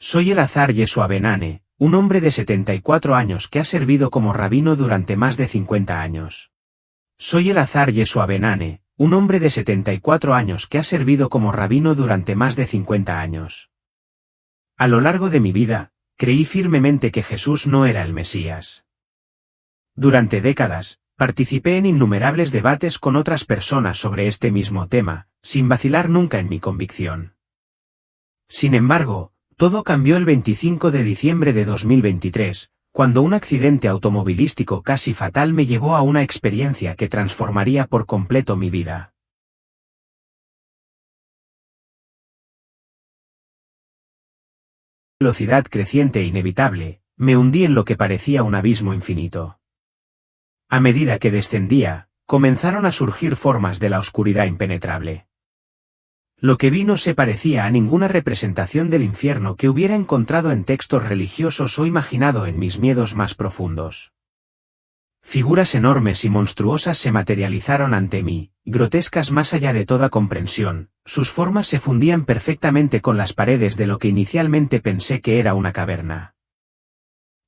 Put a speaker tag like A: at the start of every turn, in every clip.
A: Soy Elazar Yeshua Ben-Hane, un hombre de 74 años que ha servido como rabino durante más de 50 años. Soy Elazar Yeshua Ben-Hane, un hombre de 74 años que ha servido como rabino durante más de 50 años. A lo largo de mi vida, creí firmemente que Jesús no era el Mesías. Durante décadas, participé en innumerables debates con otras personas sobre este mismo tema, sin vacilar nunca en mi convicción. Sin embargo, todo cambió el 25 de diciembre de 2023, cuando un accidente automovilístico casi fatal me llevó a una experiencia que transformaría por completo mi vida. Velocidad creciente e inevitable, me hundí en lo que parecía un abismo infinito. A medida que descendía, comenzaron a surgir formas de la oscuridad impenetrable. Lo que vi no se parecía a ninguna representación del infierno que hubiera encontrado en textos religiosos o imaginado en mis miedos más profundos. Figuras enormes y monstruosas se materializaron ante mí, grotescas más allá de toda comprensión, sus formas se fundían perfectamente con las paredes de lo que inicialmente pensé que era una caverna.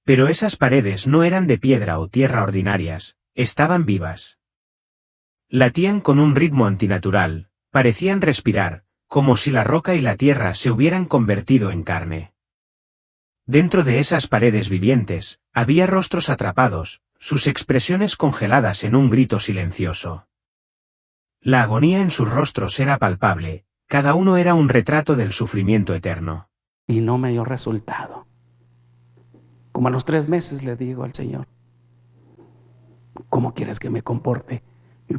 A: Pero esas paredes no eran de piedra o tierra ordinarias, estaban vivas. Latían con un ritmo antinatural, parecían respirar, como si la roca y la tierra se hubieran convertido en carne. Dentro de esas paredes vivientes, había rostros atrapados, sus expresiones congeladas en un grito silencioso. La agonía en sus rostros era palpable, cada uno era un retrato del sufrimiento eterno.
B: Y no me dio resultado. Como a los 3 meses le digo al Señor, ¿cómo quieres que me comporte? Y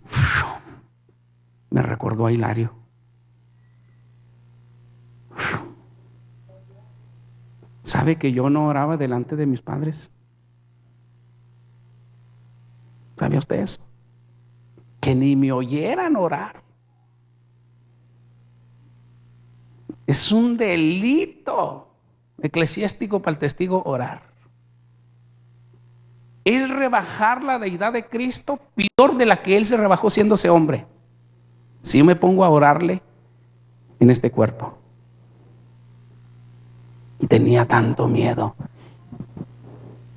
B: me recordó a Hilario. ¿Sabe que yo no oraba delante de mis padres? ¿Sabía usted eso? Que ni me oyeran orar. Es un delito eclesiástico para el testigo orar. Es rebajar la deidad de Cristo peor de la que Él se rebajó siéndose hombre. Si yo me pongo a orarle en este cuerpo. Y tenía tanto miedo.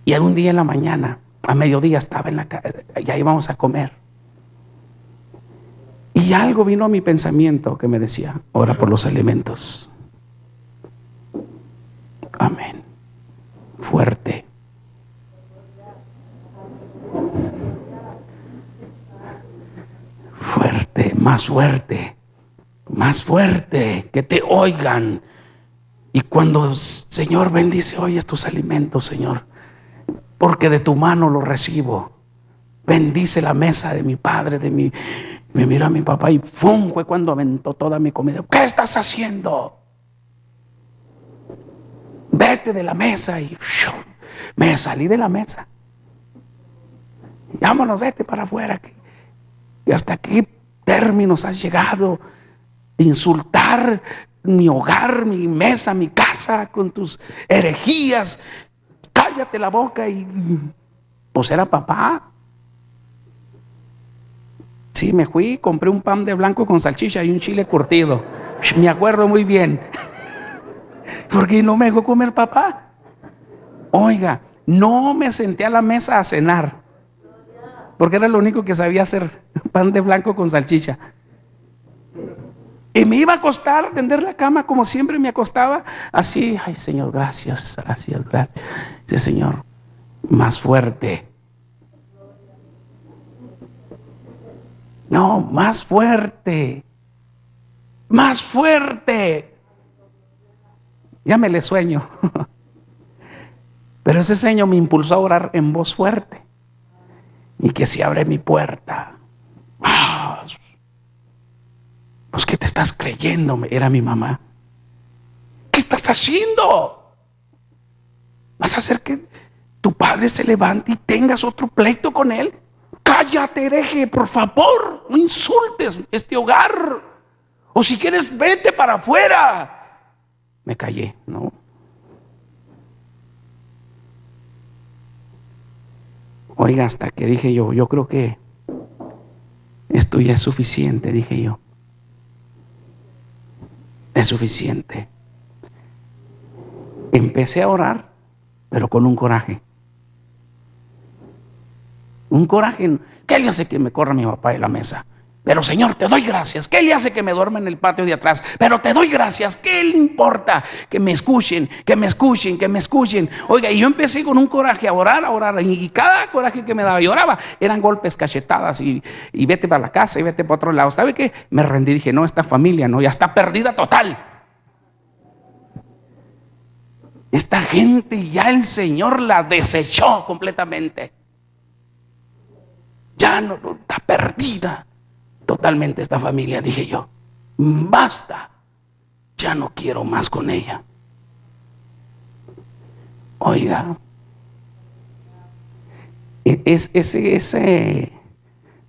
B: Y algún día en la mañana, a mediodía estaba en la calle, ya íbamos a comer. Y algo vino a mi pensamiento que me decía, ora por los alimentos. Amén. Fuerte. Fuerte, más fuerte, más fuerte, que te oigan. Y cuando, Señor, bendice hoy estos alimentos, Señor, porque de tu mano los recibo. Bendice la mesa de mi padre, me miró a mi papá y ¡fum! Fue cuando aventó toda mi comida. ¿Qué estás haciendo? Vete de la mesa. Y me salí de la mesa. Vámonos, vete para afuera. Y hasta qué términos has llegado. Insultar mi hogar, mi mesa, mi casa con tus herejías. Cállate la boca. Y pues era papá. Sí, me fui, compré un pan de blanco con salchicha y un chile curtido. Me acuerdo muy bien. Porque no me dejó comer papá. Oiga, no me senté a la mesa a cenar. Porque era lo único que sabía hacer, pan de blanco con salchicha. Y me iba a acostar, tender la cama como siempre me acostaba. Así, ay Señor, gracias, gracias, gracias. Dice Señor, más fuerte. No, más fuerte. Más fuerte. Ya me le sueño. Pero ese sueño me impulsó a orar en voz fuerte. Y que si abre mi puerta. Pues ¿qué te estás creyendo? Era mi mamá. ¿Qué estás haciendo? ¿Vas a hacer que tu padre se levante y tengas otro pleito con él? Cállate, hereje, por favor. No insultes este hogar. O si quieres, vete para afuera. Me callé, ¿no? Oiga, hasta que dije yo creo que esto ya es suficiente, dije yo. Es suficiente. empecé a orar, pero con un coraje. Un coraje. ¿Qué le hace que me corra mi papá de la mesa? Pero Señor, te doy gracias. ¿Qué le hace que me duerma en el patio de atrás? Pero te doy gracias. ¿Qué le importa? Que me escuchen, que me escuchen, que me escuchen. Oiga, y yo empecé con un coraje a orar, y cada coraje que me daba, lloraba, eran golpes, cachetadas, y vete para la casa, y vete para otro lado. ¿Sabe qué? Me rendí, dije, no, esta familia, no, ya está perdida total. Esta gente ya el Señor la desechó completamente. Ya no, está perdida totalmente esta familia, dije yo. Basta, ya no quiero más con ella. Oiga, ese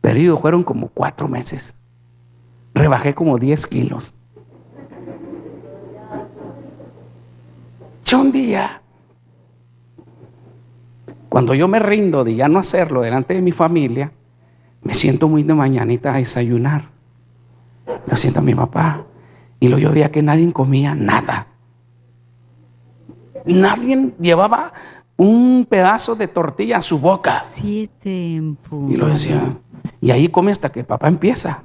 B: periodo fueron como 4 meses. Rebajé como 10 kilos. Yo un día, cuando yo me rindo de ya no hacerlo delante de mi familia, me siento muy de mañanita a desayunar. Lo siento a mi papá. Y luego yo veía que nadie comía nada. Nadie llevaba un pedazo de tortilla a su boca.
C: 7 en punto.
B: Y lo decía. Y ahí come hasta que papá empieza.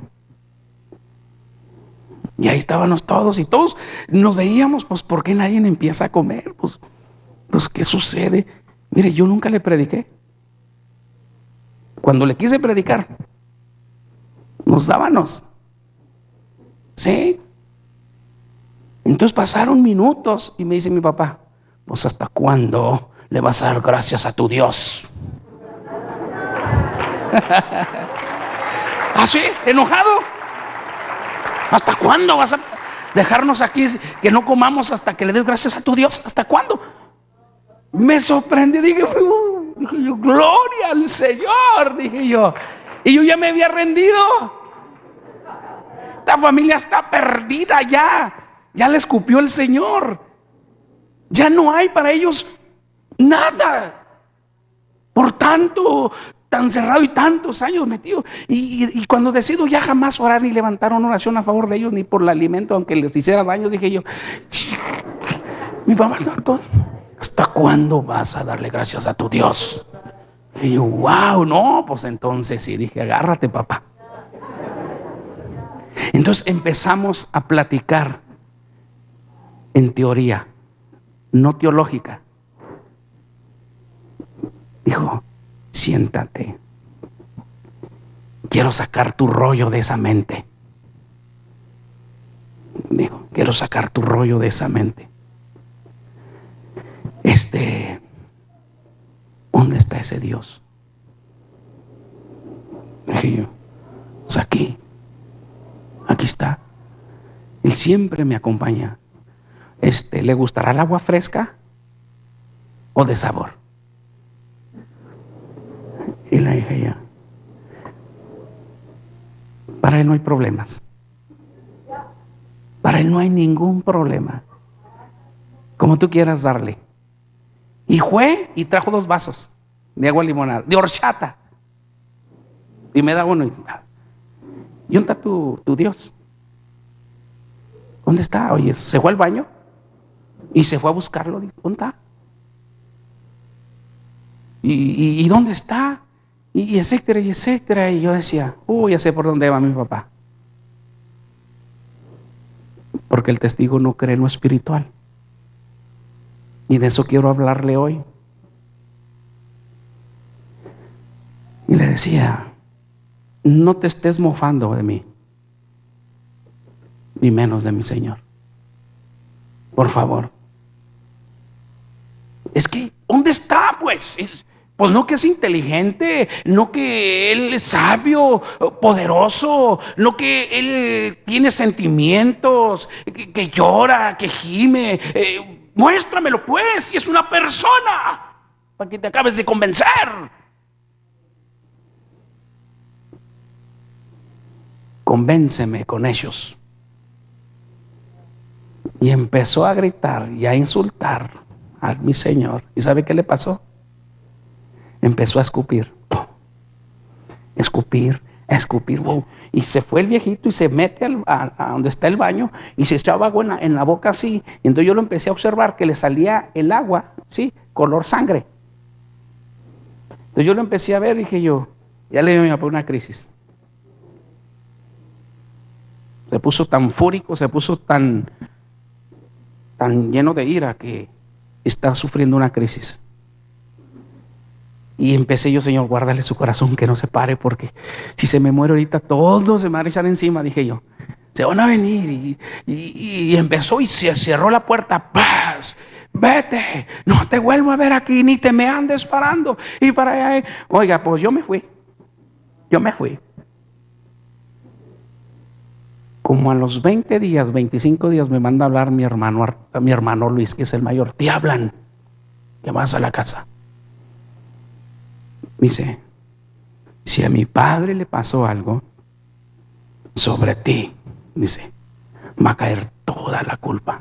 B: Y ahí estábamos todos. Y todos nos veíamos, pues, ¿por qué nadie empieza a comer? Pues ¿qué sucede? Mire, yo nunca le prediqué. Cuando le quise predicar, nos dábamos. ¿Sí? Entonces pasaron minutos y me dice mi papá, pues ¿hasta cuándo le vas a dar gracias a tu Dios? ¿Así? ¿Enojado? ¿Hasta cuándo vas a dejarnos aquí que no comamos hasta que le des gracias a tu Dios? ¿Hasta cuándo? Me sorprendí, dije yo, gloria al Señor, dije yo. Y yo ya me había rendido. La familia está perdida ya. Ya le escupió el Señor. Ya no hay para ellos nada. Por tanto, tan cerrado y tantos años metido. Y cuando decido ya jamás orar ni levantar una oración a favor de ellos, ni por el alimento, aunque les hiciera daño, dije yo, mi papá, ¿hasta cuándo vas a darle gracias a tu Dios? Y yo, wow, no, pues entonces sí, dije, agárrate, papá. Entonces empezamos a platicar en teoría, no teológica. Dijo, siéntate. Quiero sacar tu rollo de esa mente. Dijo, quiero sacar tu rollo de esa mente. ¿Dónde está ese Dios? Dije yo, pues aquí está. Él siempre me acompaña. ¿Le gustará el agua fresca o de sabor? Y le dije yo, para él no hay problemas. Para él no hay ningún problema. Como tú quieras darle. Y fue y trajo 2 vasos de agua limonada, de horchata. Y me da uno. ¿Y dónde está tu Dios? ¿Dónde está? Oye, se fue al baño y se fue a buscarlo. ¿Dónde está? ¿Y dónde está? Y etcétera, y etcétera. Y yo decía, ya sé por dónde va mi papá. Porque el testigo no cree en lo espiritual. Y de eso quiero hablarle hoy. Y le decía, no te estés mofando de mí, ni menos de mi Señor. Por favor. Es que, ¿dónde está, pues? Pues no que es inteligente, no que Él es sabio, poderoso, no que Él tiene sentimientos, que llora, que gime. Muéstramelo, pues, si es una persona, para que te acabes de convencer. Convénceme con ellos. Y empezó a gritar y a insultar a mi Señor. ¿Y sabe qué le pasó? Empezó a escupir. Escupir, a escupir, wow. Y se fue el viejito y se mete a donde está el baño y se echaba agua en la boca así. Y entonces yo lo empecé a observar que le salía el agua, ¿sí? Color sangre. Entonces yo lo empecé a ver y dije yo, ya le dio a mi papá una crisis. Se puso tan fúrico, se puso tan lleno de ira que está sufriendo una crisis. Y empecé yo, Señor, guárdale su corazón, que no se pare, porque si se me muere ahorita, todos se me van a echar encima, dije yo. Se van a venir. Y empezó y se cerró la puerta. ¡Paz! Vete, no te vuelvo a ver aquí, ni te me andes parando. Y para allá, oiga, pues yo me fui. Como a los 20 días, 25 días, me manda a hablar mi hermano Luis, que es el mayor. Te hablan, que vas a la casa. Me dice, si a mi padre le pasó algo, sobre ti, dice, va a caer toda la culpa.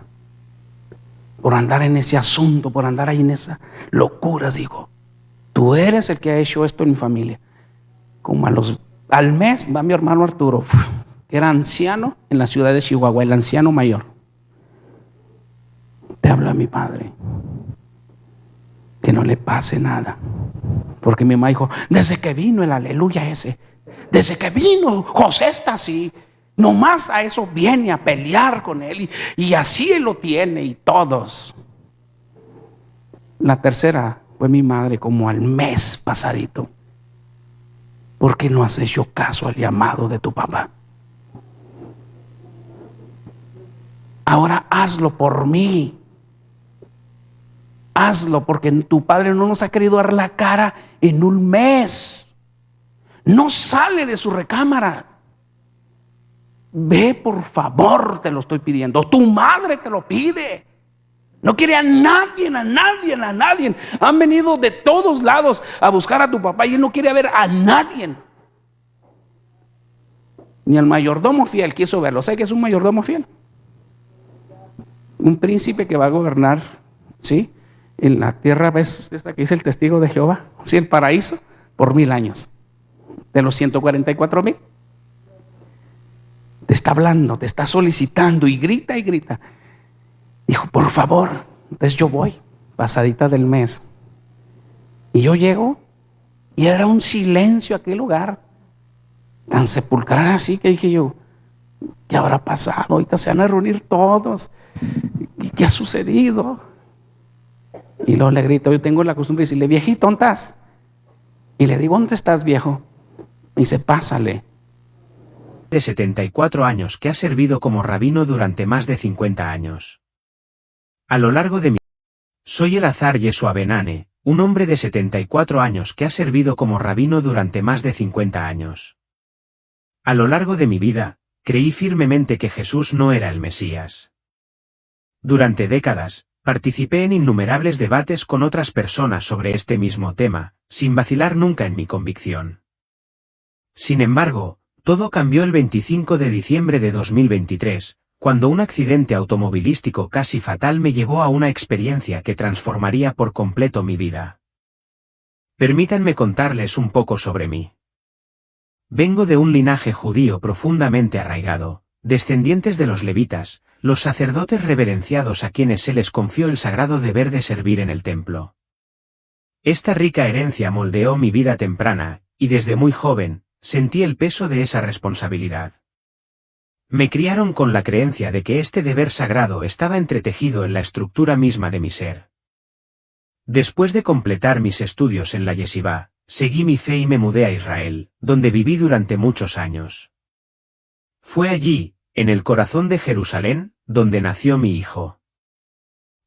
B: Por andar en ese asunto, por andar ahí en esa locura, digo. Tú eres el que ha hecho esto en mi familia. Como al mes va mi hermano Arturo, que era anciano en la ciudad de Chihuahua, el anciano mayor. Te habla mi padre, que no le pase nada. Porque mi mamá dijo, desde que vino el aleluya ese, desde que vino, José está así, nomás a eso viene a pelear con él y así él lo tiene y todos. La tercera fue mi madre como al mes pasadito. ¿Por qué no has hecho caso al llamado de tu papá? Ahora hazlo por mí. Hazlo, porque tu padre no nos ha querido dar la cara en un mes. No sale de su recámara. Ve, por favor, te lo estoy pidiendo. Tu madre te lo pide. No quiere a nadie. Han venido de todos lados a buscar a tu papá y él no quiere ver a nadie. Ni al mayordomo fiel quiso verlo. ¿Sabe qué es un mayordomo fiel? Un príncipe que va a gobernar, ¿sí? En la tierra, ¿ves? Esta que dice el testigo de Jehová, ¿sí? El paraíso, por 1000 años. De los 144,000. Te está hablando, te está solicitando y grita y grita. Dijo, por favor. Entonces yo voy, pasadita del mes. Y yo llego y era un silencio aquel lugar. Tan sepulcral así que dije yo, ¿qué habrá pasado? Ahorita se van a reunir todos. ¿Qué ha sucedido? Y luego le grito, yo tengo la costumbre de decirle, viejito, ¿dónde estás? Y le digo, ¿dónde estás, viejo? Y dice, pásale.
A: De 74 años que ha servido como rabino durante más de 50 años. A lo largo de mi vida, soy Elazar Yeshua Benane, un hombre de 74 años que ha servido como rabino durante más de 50 años. A lo largo de mi vida, creí firmemente que Jesús no era el Mesías. Durante décadas, participé en innumerables debates con otras personas sobre este mismo tema, sin vacilar nunca en mi convicción. Sin embargo, todo cambió el 25 de diciembre de 2023, cuando un accidente automovilístico casi fatal me llevó a una experiencia que transformaría por completo mi vida. Permítanme contarles un poco sobre mí. Vengo de un linaje judío profundamente arraigado, descendientes de los levitas, los sacerdotes reverenciados a quienes se les confió el sagrado deber de servir en el templo. Esta rica herencia moldeó mi vida temprana, y desde muy joven, sentí el peso de esa responsabilidad. Me criaron con la creencia de que este deber sagrado estaba entretejido en la estructura misma de mi ser. Después de completar mis estudios en la yeshivá, seguí mi fe y me mudé a Israel, donde viví durante muchos años. Fue allí, en el corazón de Jerusalén, donde nació mi hijo.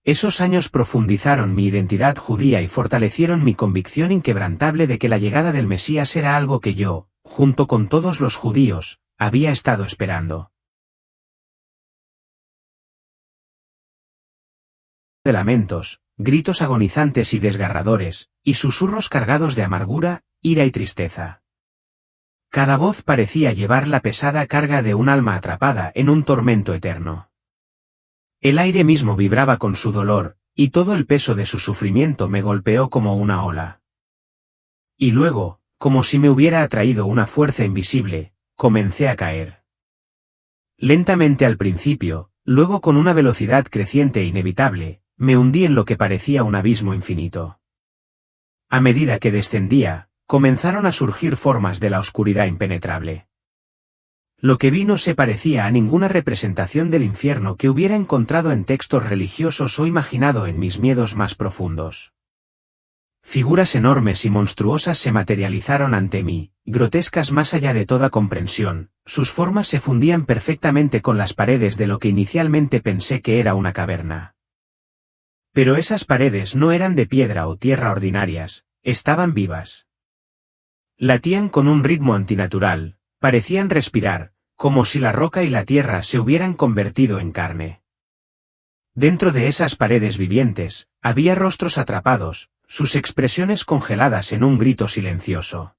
A: Esos años profundizaron mi identidad judía y fortalecieron mi convicción inquebrantable de que la llegada del Mesías era algo que yo, junto con todos los judíos, había estado esperando. De lamentos, gritos agonizantes y desgarradores, y susurros cargados de amargura, ira y tristeza. Cada voz parecía llevar la pesada carga de un alma atrapada en un tormento eterno. El aire mismo vibraba con su dolor, y todo el peso de su sufrimiento me golpeó como una ola. Y luego, como si me hubiera atraído una fuerza invisible, comencé a caer. Lentamente al principio, luego con una velocidad creciente e inevitable, me hundí en lo que parecía un abismo infinito. A medida que descendía, comenzaron a surgir formas de la oscuridad impenetrable. Lo que vi no se parecía a ninguna representación del infierno que hubiera encontrado en textos religiosos o imaginado en mis miedos más profundos. Figuras enormes y monstruosas se materializaron ante mí, grotescas más allá de toda comprensión, sus formas se fundían perfectamente con las paredes de lo que inicialmente pensé que era una caverna. Pero esas paredes no eran de piedra o tierra ordinarias, estaban vivas. Latían con un ritmo antinatural, parecían respirar, como si la roca y la tierra se hubieran convertido en carne. Dentro de esas paredes vivientes, había rostros atrapados, sus expresiones congeladas en un grito silencioso.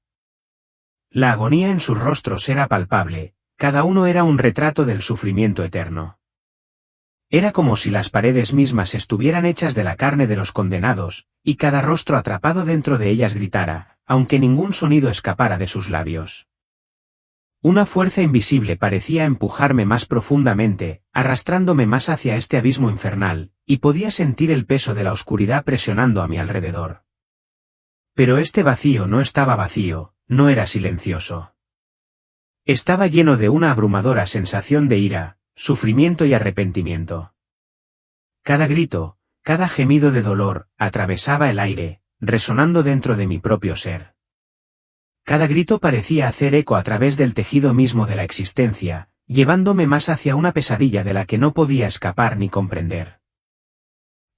A: La agonía en sus rostros era palpable, cada uno era un retrato del sufrimiento eterno. Era como si las paredes mismas estuvieran hechas de la carne de los condenados, y cada rostro atrapado dentro de ellas gritara, aunque ningún sonido escapara de sus labios. Una fuerza invisible parecía empujarme más profundamente, arrastrándome más hacia este abismo infernal, y podía sentir el peso de la oscuridad presionando a mi alrededor. Pero este vacío no estaba vacío, no era silencioso. Estaba lleno de una abrumadora sensación de ira, sufrimiento y arrepentimiento. Cada grito, cada gemido de dolor, atravesaba el aire, resonando dentro de mi propio ser. Cada grito parecía hacer eco a través del tejido mismo de la existencia, llevándome más hacia una pesadilla de la que no podía escapar ni comprender.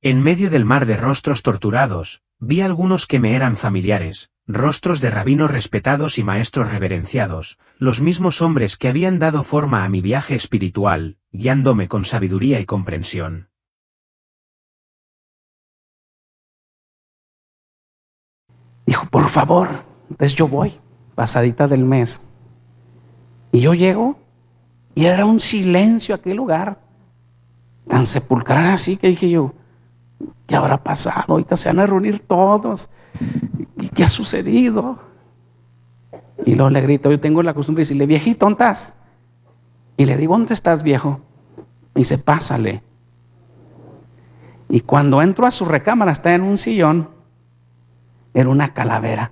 A: En medio del mar de rostros torturados, vi algunos que me eran familiares, rostros de rabinos respetados y maestros reverenciados, los mismos hombres que habían dado forma a mi viaje espiritual, guiándome con sabiduría y comprensión.
B: Dijo, por favor. Entonces yo voy, pasadita del mes. Y yo llego, y era un silencio aquel lugar, tan sepulcral así que dije yo, ¿qué habrá pasado? Ahorita se van a reunir todos. ¿Y qué ha sucedido? Y luego le grito, yo tengo la costumbre de decirle, viejito, ¿dónde estás? Y le digo, ¿dónde estás, viejo? Y dice, pásale. Y cuando entro a su recámara, está en un sillón, era una calavera.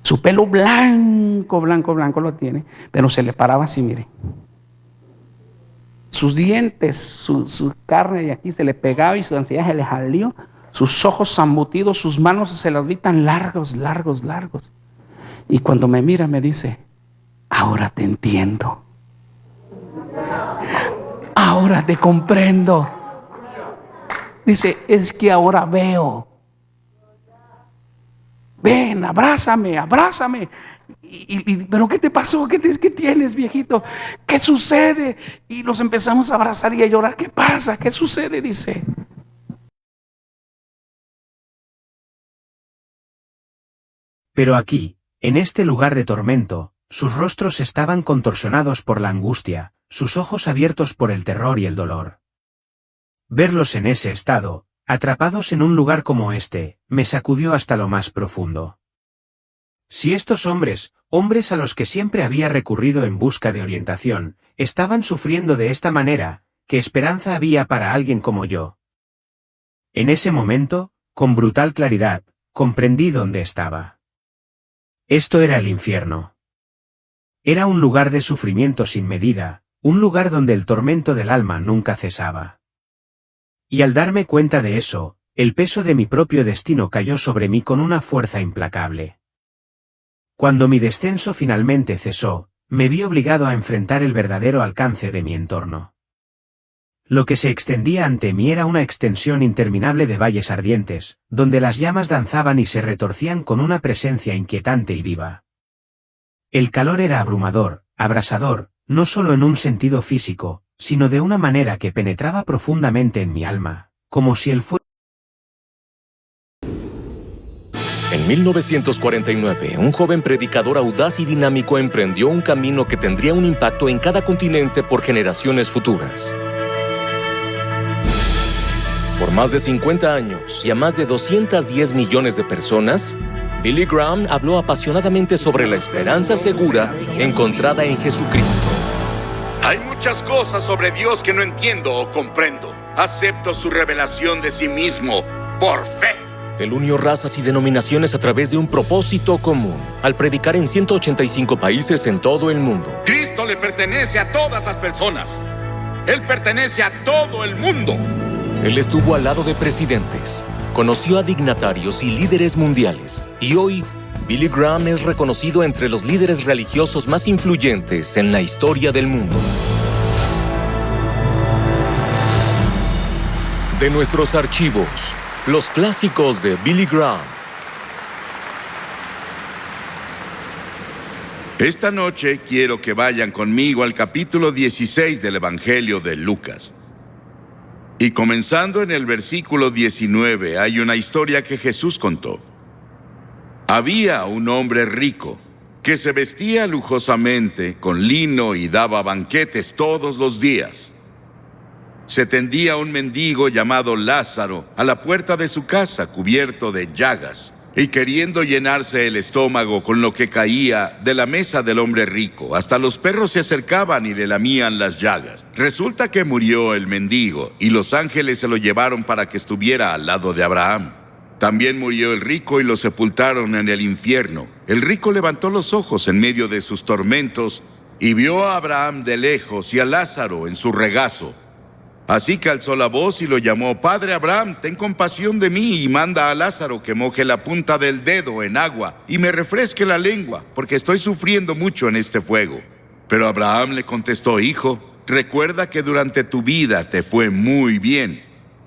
B: Su pelo blanco, blanco, blanco lo tiene, pero se le paraba así, mire. Sus dientes, su carne de aquí se le pegaba y su ansiedad se le salió. Sus ojos zambutidos, sus manos se las vi tan largos, largos, largos. Y cuando me mira me dice, ahora te entiendo. Ahora te comprendo. Dice, es que ahora veo. Ven, abrázame, abrázame. ¿Pero qué te pasó? ¿Qué tienes, viejito? ¿Qué sucede? Y nos empezamos a abrazar y a llorar. ¿Qué pasa? ¿Qué sucede? Dice.
A: Pero aquí, en este lugar de tormento, sus rostros estaban contorsionados por la angustia, sus ojos abiertos por el terror y el dolor. Verlos en ese estado, atrapados en un lugar como este, me sacudió hasta lo más profundo. Si estos hombres a los que siempre había recurrido en busca de orientación, estaban sufriendo de esta manera, ¿qué esperanza había para alguien como yo? En ese momento, con brutal claridad, comprendí dónde estaba. Esto era el infierno. Era un lugar de sufrimiento sin medida, un lugar donde el tormento del alma nunca cesaba. Y al darme cuenta de eso, el peso de mi propio destino cayó sobre mí con una fuerza implacable. Cuando mi descenso finalmente cesó, me vi obligado a enfrentar el verdadero alcance de mi entorno. Lo que se extendía ante mí era una extensión interminable de valles ardientes, donde las llamas danzaban y se retorcían con una presencia inquietante y viva. El calor era abrumador, abrasador, no solo en un sentido físico, sino de una manera que penetraba profundamente en mi alma, como si el fuego.
D: En 1949, un joven predicador audaz y dinámico emprendió un camino que tendría un impacto en cada continente por generaciones futuras. Por más de 50 años y a más de 210 millones de personas, Billy Graham habló apasionadamente sobre la esperanza segura encontrada en Jesucristo.
E: Hay muchas cosas sobre Dios que no entiendo o comprendo. Acepto su revelación de sí mismo por fe.
D: Él unió razas y denominaciones a través de un propósito común, al predicar en 185 países en todo el mundo.
E: Cristo le pertenece a todas las personas. Él pertenece a todo el mundo.
D: Él estuvo al lado de presidentes, conoció a dignatarios y líderes mundiales, y hoy Billy Graham es reconocido entre los líderes religiosos más influyentes en la historia del mundo. De nuestros archivos, los clásicos de Billy Graham.
E: Esta noche quiero que vayan conmigo al capítulo 16 del Evangelio de Lucas. Y comenzando en el versículo 19, hay una historia que Jesús contó. Había un hombre rico que se vestía lujosamente con lino y daba banquetes todos los días. Se tendía un mendigo llamado Lázaro a la puerta de su casa, cubierto de llagas, y queriendo llenarse el estómago con lo que caía de la mesa del hombre rico, hasta los perros se acercaban y le lamían las llagas. Resulta que murió el mendigo, y los ángeles se lo llevaron para que estuviera al lado de Abraham. También murió el rico y lo sepultaron en el infierno. El rico levantó los ojos en medio de sus tormentos y vio a Abraham de lejos y a Lázaro en su regazo. Así que alzó la voz y lo llamó: «Padre Abraham, ten compasión de mí y manda a Lázaro que moje la punta del dedo en agua y me refresque la lengua, porque estoy sufriendo mucho en este fuego». Pero Abraham le contestó: «Hijo, recuerda que durante tu vida te fue muy bien,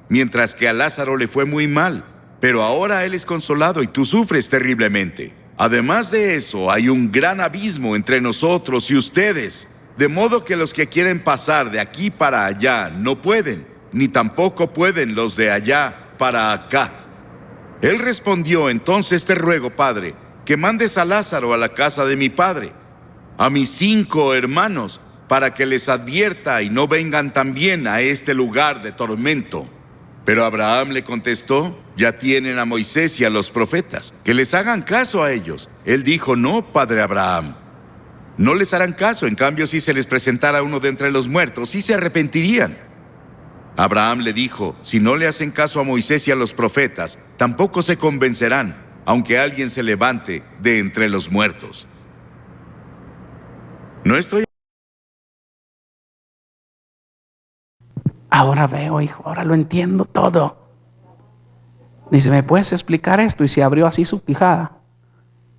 E: mientras que a Lázaro le fue muy mal. Pero ahora él es consolado y tú sufres terriblemente. Además de eso, hay un gran abismo entre nosotros y ustedes, de modo que los que quieren pasar de aquí para allá no pueden, ni tampoco pueden los de allá para acá». Él respondió: «Entonces te ruego, Padre, que mandes a Lázaro a la casa de mi padre, a mis 5 hermanos, para que les advierta y no vengan también a este lugar de tormento». Pero Abraham le contestó: «Ya tienen a Moisés y a los profetas, que les hagan caso a ellos». Él dijo: «No, padre Abraham, no les harán caso. En cambio, si se les presentara uno de entre los muertos, sí se arrepentirían». Abraham le dijo: «Si no le hacen caso a Moisés y a los profetas, tampoco se convencerán, aunque alguien se levante de entre los muertos». No estoy...
B: Ahora veo, hijo, ahora lo entiendo todo. Dice: ¿me puedes explicar esto? Y se abrió así su quijada.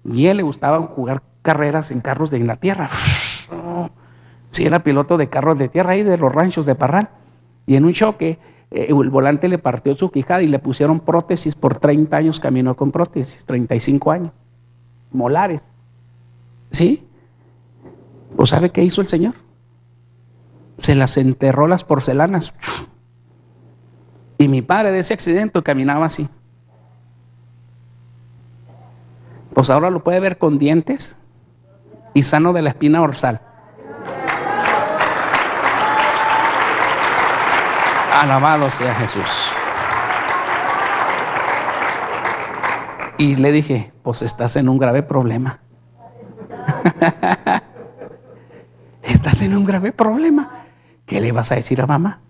B: Y a él le gustaba jugar carreras en carros de Inglaterra. Sí, era piloto de carros de tierra ahí de los ranchos de Parral. Y en un choque, el volante le partió su quijada y le pusieron prótesis. Por 30 años caminó con prótesis, 35 años. Molares. ¿Sí? ¿O sabe qué hizo el Señor? Se las enterró las porcelanas. Y mi padre de ese accidente caminaba así. Pues ahora lo puede ver con dientes y sano de la espina dorsal. Alabado sea Jesús. Y le dije: pues estás en un grave problema. Estás en un grave problema. ¿Qué le vas a decir a mamá?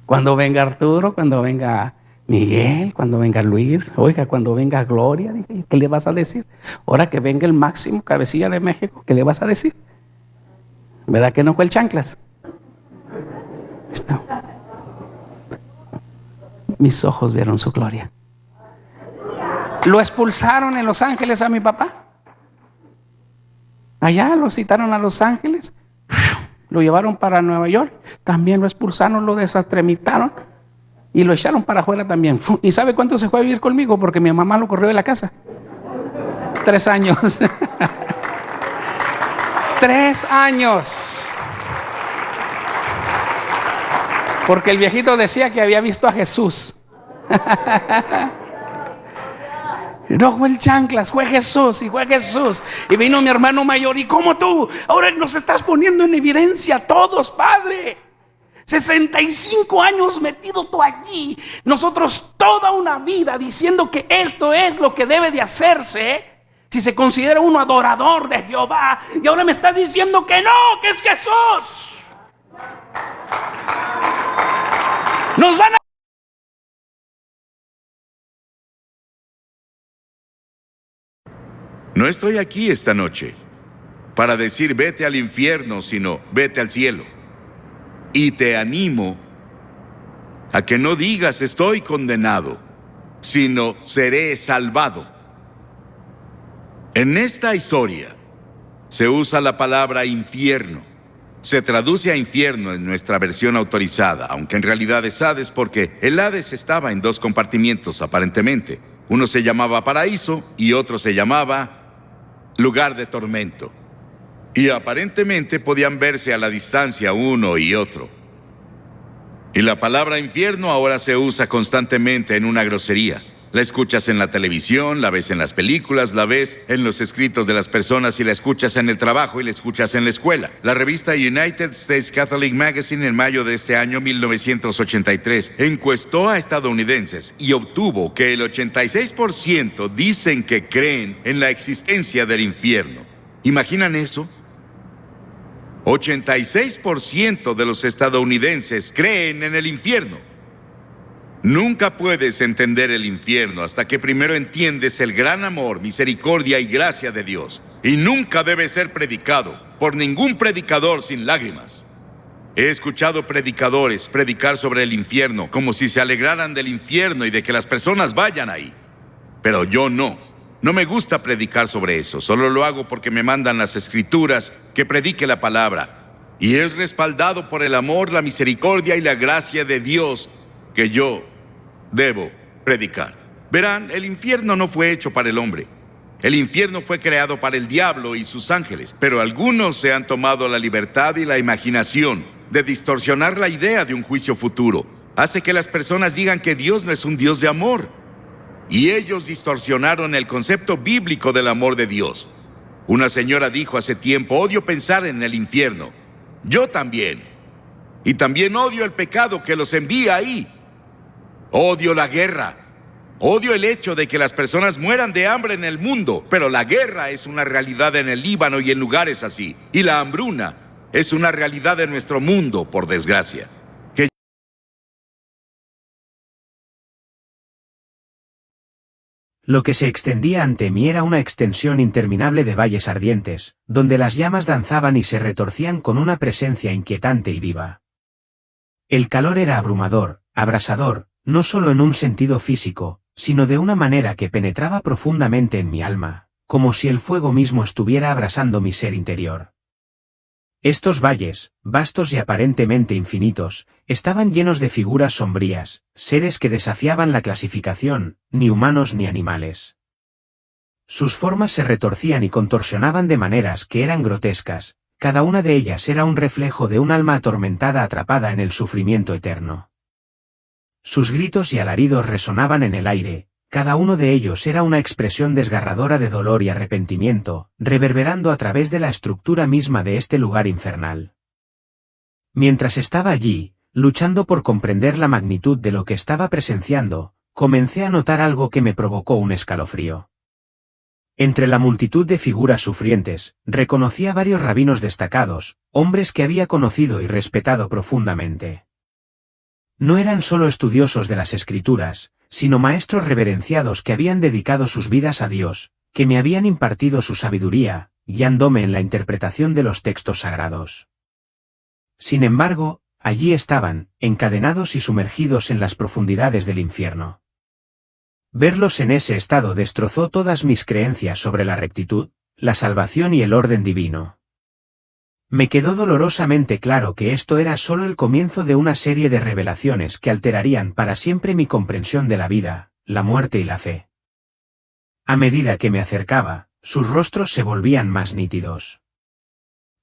B: Cuando venga Arturo, cuando venga Miguel, cuando venga Luis, oiga, cuando venga Gloria, dije, ¿qué le vas a decir? Ahora que venga el Máximo, cabecilla de México, ¿qué le vas a decir? ¿Verdad que no fue el chanclas? No. Mis ojos vieron su gloria. Lo expulsaron en Los Ángeles a mi papá. Allá lo citaron a Los Ángeles. Lo llevaron para Nueva York. También lo expulsaron, lo desatremitaron. Y lo echaron para afuera también. ¿Y sabe cuánto se fue a vivir conmigo? Porque mi mamá lo corrió de la casa. 3 años. 3 años. Porque el viejito decía que había visto a Jesús. No fue el chanclas, fue Jesús, y fue Jesús. Y vino mi hermano mayor: ¿y cómo tú? Ahora nos estás poniendo en evidencia a todos, Padre. 65 años metido tú allí. Nosotros toda una vida diciendo que esto es lo que debe de hacerse. Si se considera uno adorador de Jehová, y ahora me estás diciendo que no, que es Jesús. Nos van a...
E: No estoy aquí esta noche para decir vete al infierno, sino vete al cielo. Y te animo a que no digas estoy condenado, sino seré salvado. En esta historia se usa la palabra infierno. Se traduce a infierno en nuestra versión autorizada, aunque en realidad es Hades porque el Hades estaba en dos compartimientos aparentemente. Uno se llamaba paraíso y otro se llamaba lugar de tormento. Y aparentemente podían verse a la distancia uno y otro. Y la palabra infierno ahora se usa constantemente en una grosería. La escuchas en la televisión, la ves en las películas, la ves en los escritos de las personas y la escuchas en el trabajo y la escuchas en la escuela. La revista United States Catholic Magazine en mayo de este año 1983 encuestó a estadounidenses y obtuvo que el 86% dicen que creen en la existencia del infierno. ¿Imaginan eso? 86% de los estadounidenses creen en el infierno. Nunca puedes entender el infierno hasta que primero entiendes el gran amor, misericordia y gracia de Dios. Y nunca debe ser predicado por ningún predicador sin lágrimas. He escuchado predicadores predicar sobre el infierno como si se alegraran del infierno y de que las personas vayan ahí. Pero yo no. No me gusta predicar sobre eso. Solo lo hago porque me mandan las escrituras que predique la palabra. Y es respaldado por el amor, la misericordia y la gracia de Dios que yo debo predicar. Verán, el infierno no fue hecho para el hombre. El infierno fue creado para el diablo y sus ángeles. Pero algunos se han tomado la libertad y la imaginación de distorsionar la idea de un juicio futuro. Hace que las personas digan que Dios no es un Dios de amor. Y ellos distorsionaron el concepto bíblico del amor de Dios. Una señora dijo hace tiempo, odio pensar en el infierno. Yo también. Y también odio el pecado que los envía ahí. Odio la guerra. Odio el hecho de que las personas mueran de hambre en el mundo, pero la guerra es una realidad en el Líbano y en lugares así. Y la hambruna es una realidad en nuestro mundo, por desgracia.
A: Lo que se extendía ante mí era una extensión interminable de valles ardientes, donde las llamas danzaban y se retorcían con una presencia inquietante y viva. El calor era abrumador, abrasador, no solo en un sentido físico, sino de una manera que penetraba profundamente en mi alma, como si el fuego mismo estuviera abrasando mi ser interior. Estos valles, vastos y aparentemente infinitos, estaban llenos de figuras sombrías, seres que desafiaban la clasificación, ni humanos ni animales. Sus formas se retorcían y contorsionaban de maneras que eran grotescas, cada una de ellas era un reflejo de un alma atormentada atrapada en el sufrimiento eterno. Sus gritos y alaridos resonaban en el aire, cada uno de ellos era una expresión desgarradora de dolor y arrepentimiento, reverberando a través de la estructura misma de este lugar infernal. Mientras estaba allí, luchando por comprender la magnitud de lo que estaba presenciando, comencé a notar algo que me provocó un escalofrío. Entre la multitud de figuras sufrientes, reconocí a varios rabinos destacados, hombres que había conocido y respetado profundamente. No eran solo estudiosos de las Escrituras, sino maestros reverenciados que habían dedicado sus vidas a Dios, que me habían impartido su sabiduría, guiándome en la interpretación de los textos sagrados. Sin embargo, allí estaban, encadenados y sumergidos en las profundidades del infierno. Verlos en ese estado destrozó todas mis creencias sobre la rectitud, la salvación y el orden divino. Me quedó dolorosamente claro que esto era solo el comienzo de una serie de revelaciones que alterarían para siempre mi comprensión de la vida, la muerte y la fe. A medida que me acercaba, sus rostros se volvían más nítidos.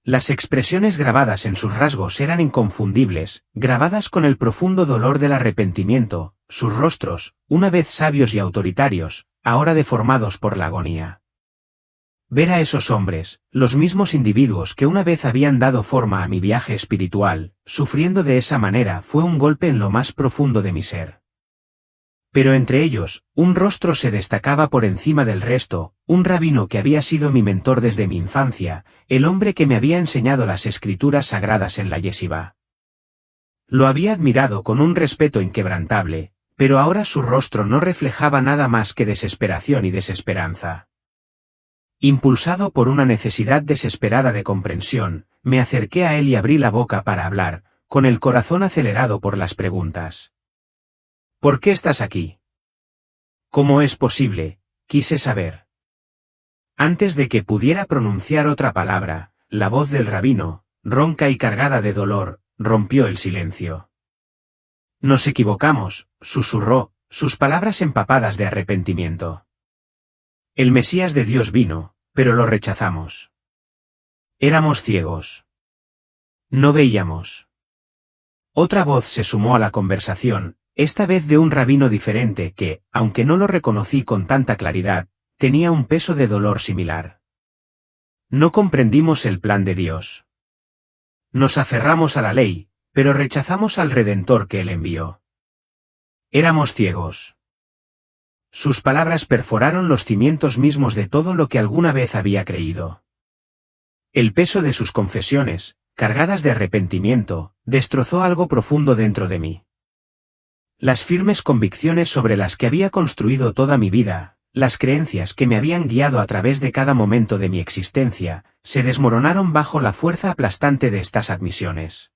A: Las expresiones grabadas en sus rasgos eran inconfundibles, grabadas con el profundo dolor del arrepentimiento, sus rostros, una vez sabios y autoritarios, ahora deformados por la agonía. Ver a esos hombres, los mismos individuos que una vez habían dado forma a mi viaje espiritual, sufriendo de esa manera fue un golpe en lo más profundo de mi ser. Pero entre ellos, un rostro se destacaba por encima del resto, un rabino que había sido mi mentor desde mi infancia, el hombre que me había enseñado las escrituras sagradas en la yeshiva. Lo había admirado con un respeto inquebrantable, pero ahora su rostro no reflejaba nada más que desesperación y desesperanza. Impulsado por una necesidad desesperada de comprensión, me acerqué a él y abrí la boca para hablar, con el corazón acelerado por las preguntas. ¿Por qué estás aquí? ¿Cómo es posible? Quise saber. Antes de que pudiera pronunciar otra palabra, la voz del rabino, ronca y cargada de dolor, rompió el silencio. Nos equivocamos, susurró, sus palabras empapadas de arrepentimiento. El Mesías de Dios vino, pero lo rechazamos. Éramos ciegos. No veíamos. Otra voz se sumó a la conversación, esta vez de un rabino diferente que, aunque no lo reconocí con tanta claridad, tenía un peso de dolor similar. No comprendimos el plan de Dios. Nos aferramos a la ley, pero rechazamos al Redentor que Él envió. Éramos ciegos. Sus palabras perforaron los cimientos mismos de todo lo que alguna vez había creído. El peso de sus confesiones, cargadas de arrepentimiento, destrozó algo profundo dentro de mí. Las firmes convicciones sobre las que había construido toda mi vida, las creencias que me habían guiado a través de cada momento de mi existencia, se desmoronaron bajo la fuerza aplastante de estas admisiones.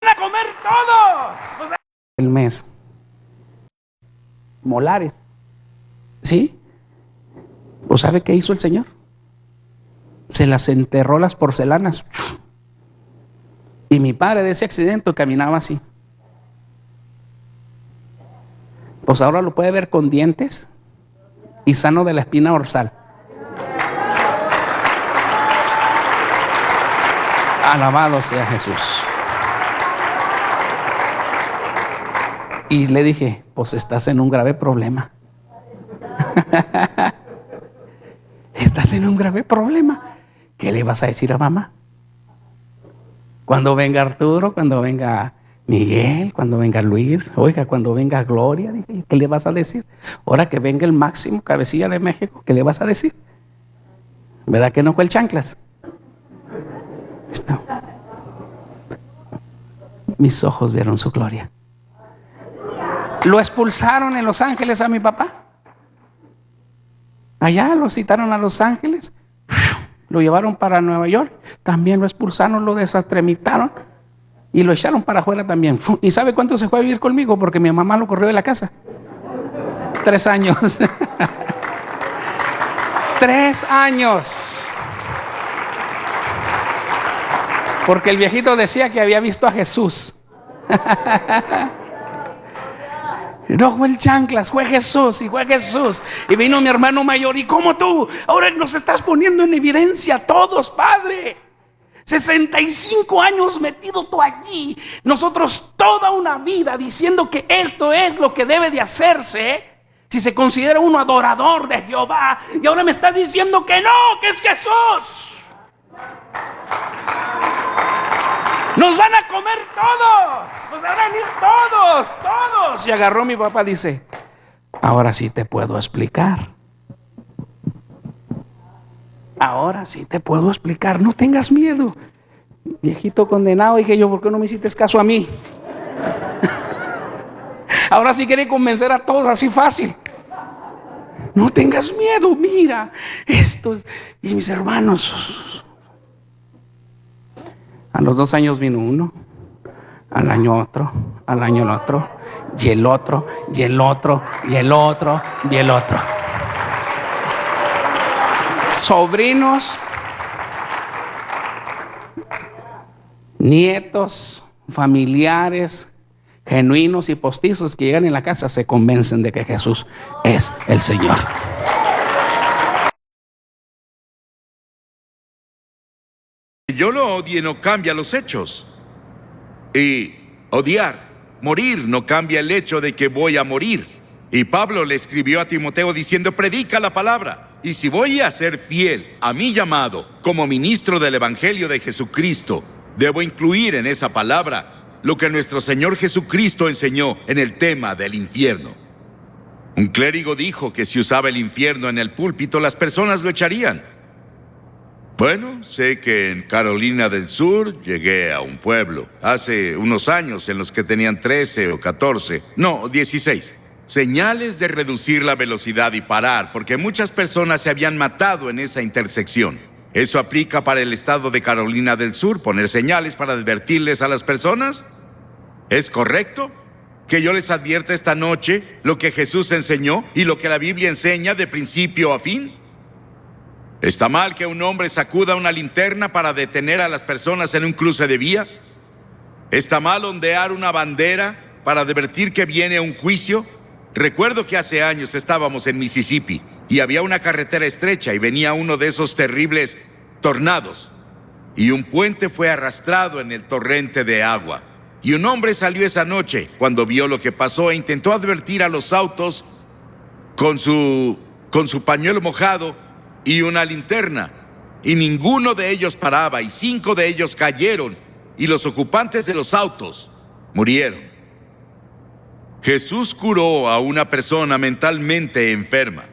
B: ¡Van a comer todos! El mes. Molares. ¿Sí? ¿O sabe qué hizo el Señor? Se las enterró las porcelanas. Y mi padre de ese accidente caminaba así. Pues ahora lo puede ver con dientes y sano de la espina dorsal. Alabado sea Jesús. Y le dije, pues estás en un grave problema. Estás en un grave problema. ¿Qué le vas a decir a mamá? Cuando venga Arturo, cuando venga Miguel, cuando venga Luis, oiga, cuando venga Gloria, dije, ¿qué le vas a decir? Ahora que venga el Máximo, cabecilla de México, ¿qué le vas a decir? ¿Verdad que no fue el chanclas? No. Mis ojos vieron su gloria. Lo expulsaron en Los Ángeles a mi papá. Allá lo citaron a Los Ángeles. Lo llevaron para Nueva York, también lo expulsaron, lo desatremitaron y lo echaron para afuera también. ¿Y sabe cuánto se fue a vivir conmigo? Porque mi mamá lo corrió de la casa. 3 años. 3 años. Porque el viejito decía que había visto a Jesús. No fue el chanclas, fue Jesús y fue Jesús. Y vino mi hermano mayor, y como tú, ahora nos estás poniendo en evidencia todos, Padre. 65 años metido tú allí. Nosotros toda una vida diciendo que esto es lo que debe de hacerse. Si se considera uno adorador de Jehová. Y ahora me estás diciendo que no, que es Jesús. Nos van a comer todos, nos van a venir todos. Y agarró mi papá, dice, ahora sí te puedo explicar. Ahora sí te puedo explicar, no tengas miedo. Viejito condenado, dije yo, ¿por qué no me hiciste caso a mí? Ahora sí quiere convencer a todos así fácil. No tengas miedo, mira, estos y mis hermanos. A los 2 años vino uno, al año otro, al año el otro, y el otro, y el otro, y el otro, y el otro. Sobrinos, nietos, familiares, genuinos y postizos que llegan en la casa se convencen de que Jesús es el Señor.
E: Yo lo odie no cambia los hechos. Y odiar, morir no cambia el hecho de que voy a morir. Y Pablo le escribió a Timoteo diciendo, predica la palabra. Y si voy a ser fiel a mi llamado como ministro del Evangelio de Jesucristo, debo incluir en esa palabra lo que nuestro Señor Jesucristo enseñó en el tema del infierno. Un clérigo dijo que si usaba el infierno en el púlpito, las personas lo echarían. Bueno, sé que en Carolina del Sur llegué a un pueblo hace unos años en los que tenían 13 o 14, no, 16. Señales de reducir la velocidad y parar, porque muchas personas se habían matado en esa intersección. ¿Eso aplica para el estado de Carolina del Sur, poner señales para advertirles a las personas? ¿Es correcto que yo les advierta esta noche lo que Jesús enseñó y lo que la Biblia enseña de principio a fin? ¿Está mal que un hombre sacuda una linterna para detener a las personas en un cruce de vía? ¿Está mal ondear una bandera para advertir que viene un juicio? Recuerdo que hace años estábamos en Mississippi y había una carretera estrecha y venía uno de esos terribles tornados. Y un puente fue arrastrado en el torrente de agua. Y un hombre salió esa noche cuando vio lo que pasó e intentó advertir a los autos con su pañuelo mojado y una linterna. Y ninguno de ellos paraba y 5 de ellos cayeron y los ocupantes de los autos murieron. Jesús curó a una persona mentalmente enferma.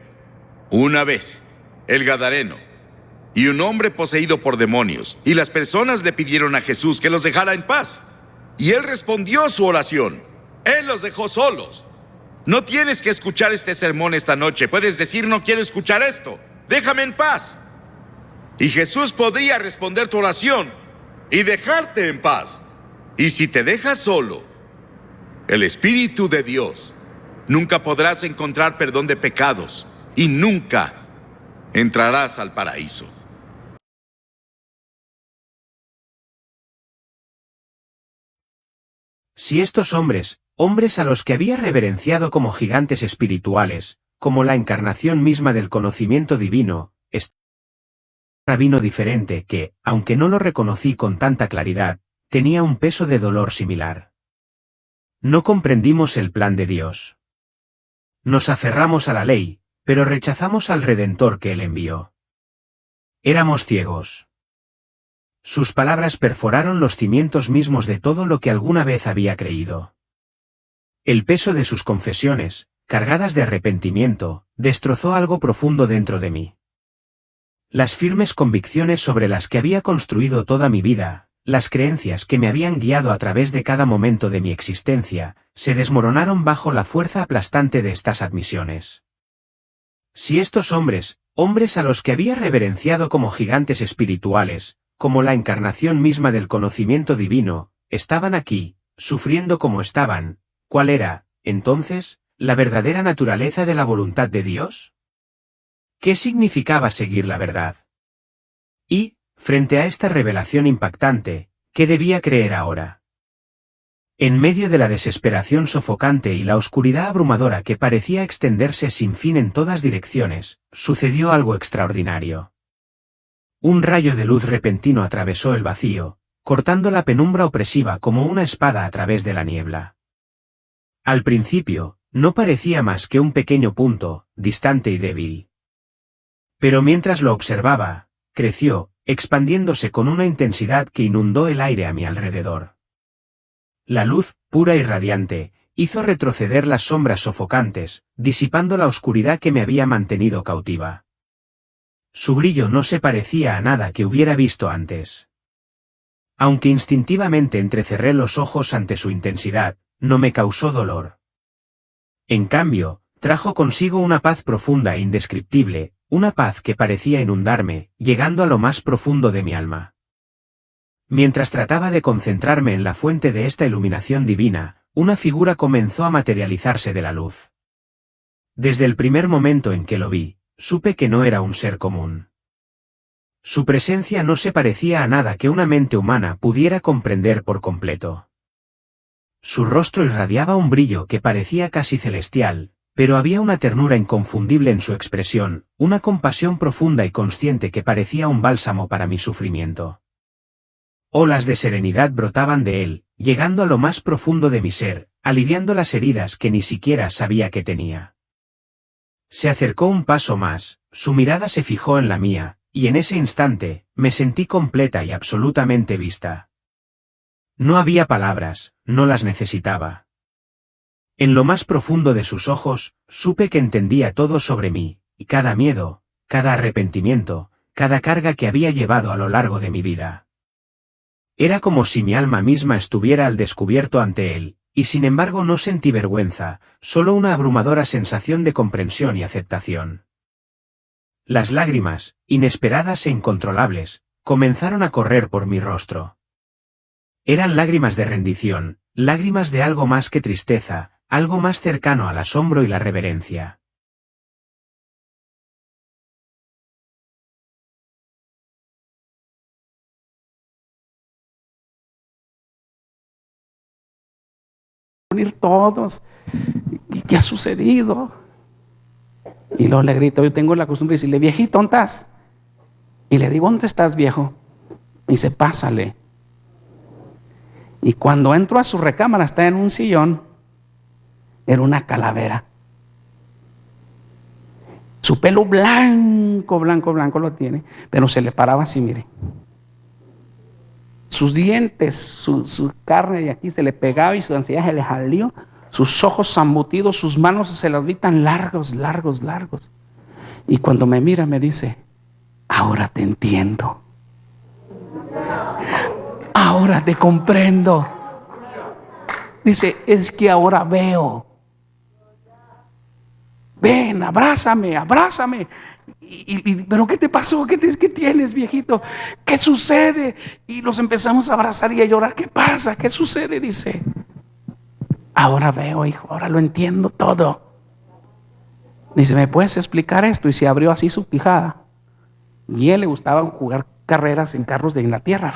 E: Una vez, el Gadareno, y un hombre poseído por demonios, y las personas le pidieron a Jesús que los dejara en paz. Y él respondió su oración. Él los dejó solos. No tienes que escuchar este sermón esta noche. Puedes decir, no quiero escuchar esto. Déjame en paz. Y Jesús podría responder tu oración y dejarte en paz. Y si te dejas solo, el Espíritu de Dios, nunca podrás encontrar perdón de pecados y nunca entrarás al paraíso.
A: Si estos hombres a los que había reverenciado como gigantes espirituales, como la encarnación misma del conocimiento divino, rabino diferente que, aunque no lo reconocí con tanta claridad, tenía un peso de dolor similar. No comprendimos el plan de Dios. Nos aferramos a la ley, pero rechazamos al Redentor que Él envió. Éramos ciegos. Sus palabras perforaron los cimientos mismos de todo lo que alguna vez había creído. El peso de sus confesiones, cargadas de arrepentimiento, destrozó algo profundo dentro de mí. Las firmes convicciones sobre las que había construido toda mi vida, las creencias que me habían guiado a través de cada momento de mi existencia, se desmoronaron bajo la fuerza aplastante de estas admisiones. Si estos hombres a los que había reverenciado como gigantes espirituales, como la encarnación misma del conocimiento divino, estaban aquí, sufriendo como estaban, ¿cuál era, entonces, la verdadera naturaleza de la voluntad de Dios? ¿Qué significaba seguir la verdad? Y, frente a esta revelación impactante, ¿qué debía creer ahora? En medio de la desesperación sofocante y la oscuridad abrumadora que parecía extenderse sin fin en todas direcciones, sucedió algo extraordinario. Un rayo de luz repentino atravesó el vacío, cortando la penumbra opresiva como una espada a través de la niebla. Al principio, no parecía más que un pequeño punto, distante y débil. Pero mientras lo observaba, creció, expandiéndose con una intensidad que inundó el aire a mi alrededor. La luz, pura y radiante, hizo retroceder las sombras sofocantes, disipando la oscuridad que me había mantenido cautiva. Su brillo no se parecía a nada que hubiera visto antes. Aunque instintivamente entrecerré los ojos ante su intensidad, no me causó dolor. En cambio, trajo consigo una paz profunda e indescriptible, una paz que parecía inundarme, llegando a lo más profundo de mi alma. Mientras trataba de concentrarme en la fuente de esta iluminación divina, una figura comenzó a materializarse de la luz. Desde el primer momento en que lo vi, supe que no era un ser común. Su presencia no se parecía a nada que una mente humana pudiera comprender por completo. Su rostro irradiaba un brillo que parecía casi celestial, pero había una ternura inconfundible en su expresión, una compasión profunda y consciente que parecía un bálsamo para mi sufrimiento. Olas de serenidad brotaban de él, llegando a lo más profundo de mi ser, aliviando las heridas que ni siquiera sabía que tenía. Se acercó un paso más, su mirada se fijó en la mía, y en ese instante, me sentí completa y absolutamente vista. No había palabras, no las necesitaba. En lo más profundo de sus ojos, supe que entendía todo sobre mí, y cada miedo, cada arrepentimiento, cada carga que había llevado a lo largo de mi vida. Era como si mi alma misma estuviera al descubierto ante él, y sin embargo no sentí vergüenza, solo una abrumadora sensación de comprensión y aceptación. Las lágrimas, inesperadas e incontrolables, comenzaron a correr por mi rostro. Eran lágrimas de rendición, lágrimas de algo más que tristeza, algo más cercano al asombro y la reverencia.
B: Unir todos. ¿Y qué ha sucedido? Y luego le grito, yo tengo la costumbre de decirle, viejito, ¿dónde estás? Y le digo, ¿dónde estás, viejo? Y dice, pásale. Y cuando entro a su recámara, está en un sillón, era una calavera. Su pelo blanco, blanco, blanco lo tiene, pero se le paraba así, mire. Sus dientes, su carne de aquí se le pegaba y su ansiedad se le salió. Sus ojos zambutidos, sus manos se las vi tan largos, largos, largos. Y cuando me mira me dice, ahora te entiendo. Ahora te comprendo. Dice, es que ahora veo. Ven, abrázame, abrázame. ¿Pero qué te pasó? ¿Qué tienes, viejito? ¿Qué sucede? Y nos empezamos a abrazar y a llorar. ¿Qué pasa? ¿Qué sucede? Dice, ahora veo, hijo, ahora lo entiendo todo. Dice, ¿me puedes explicar esto? Y se abrió así su quijada. Y a él le gustaba jugar carreras en carros de Inglaterra.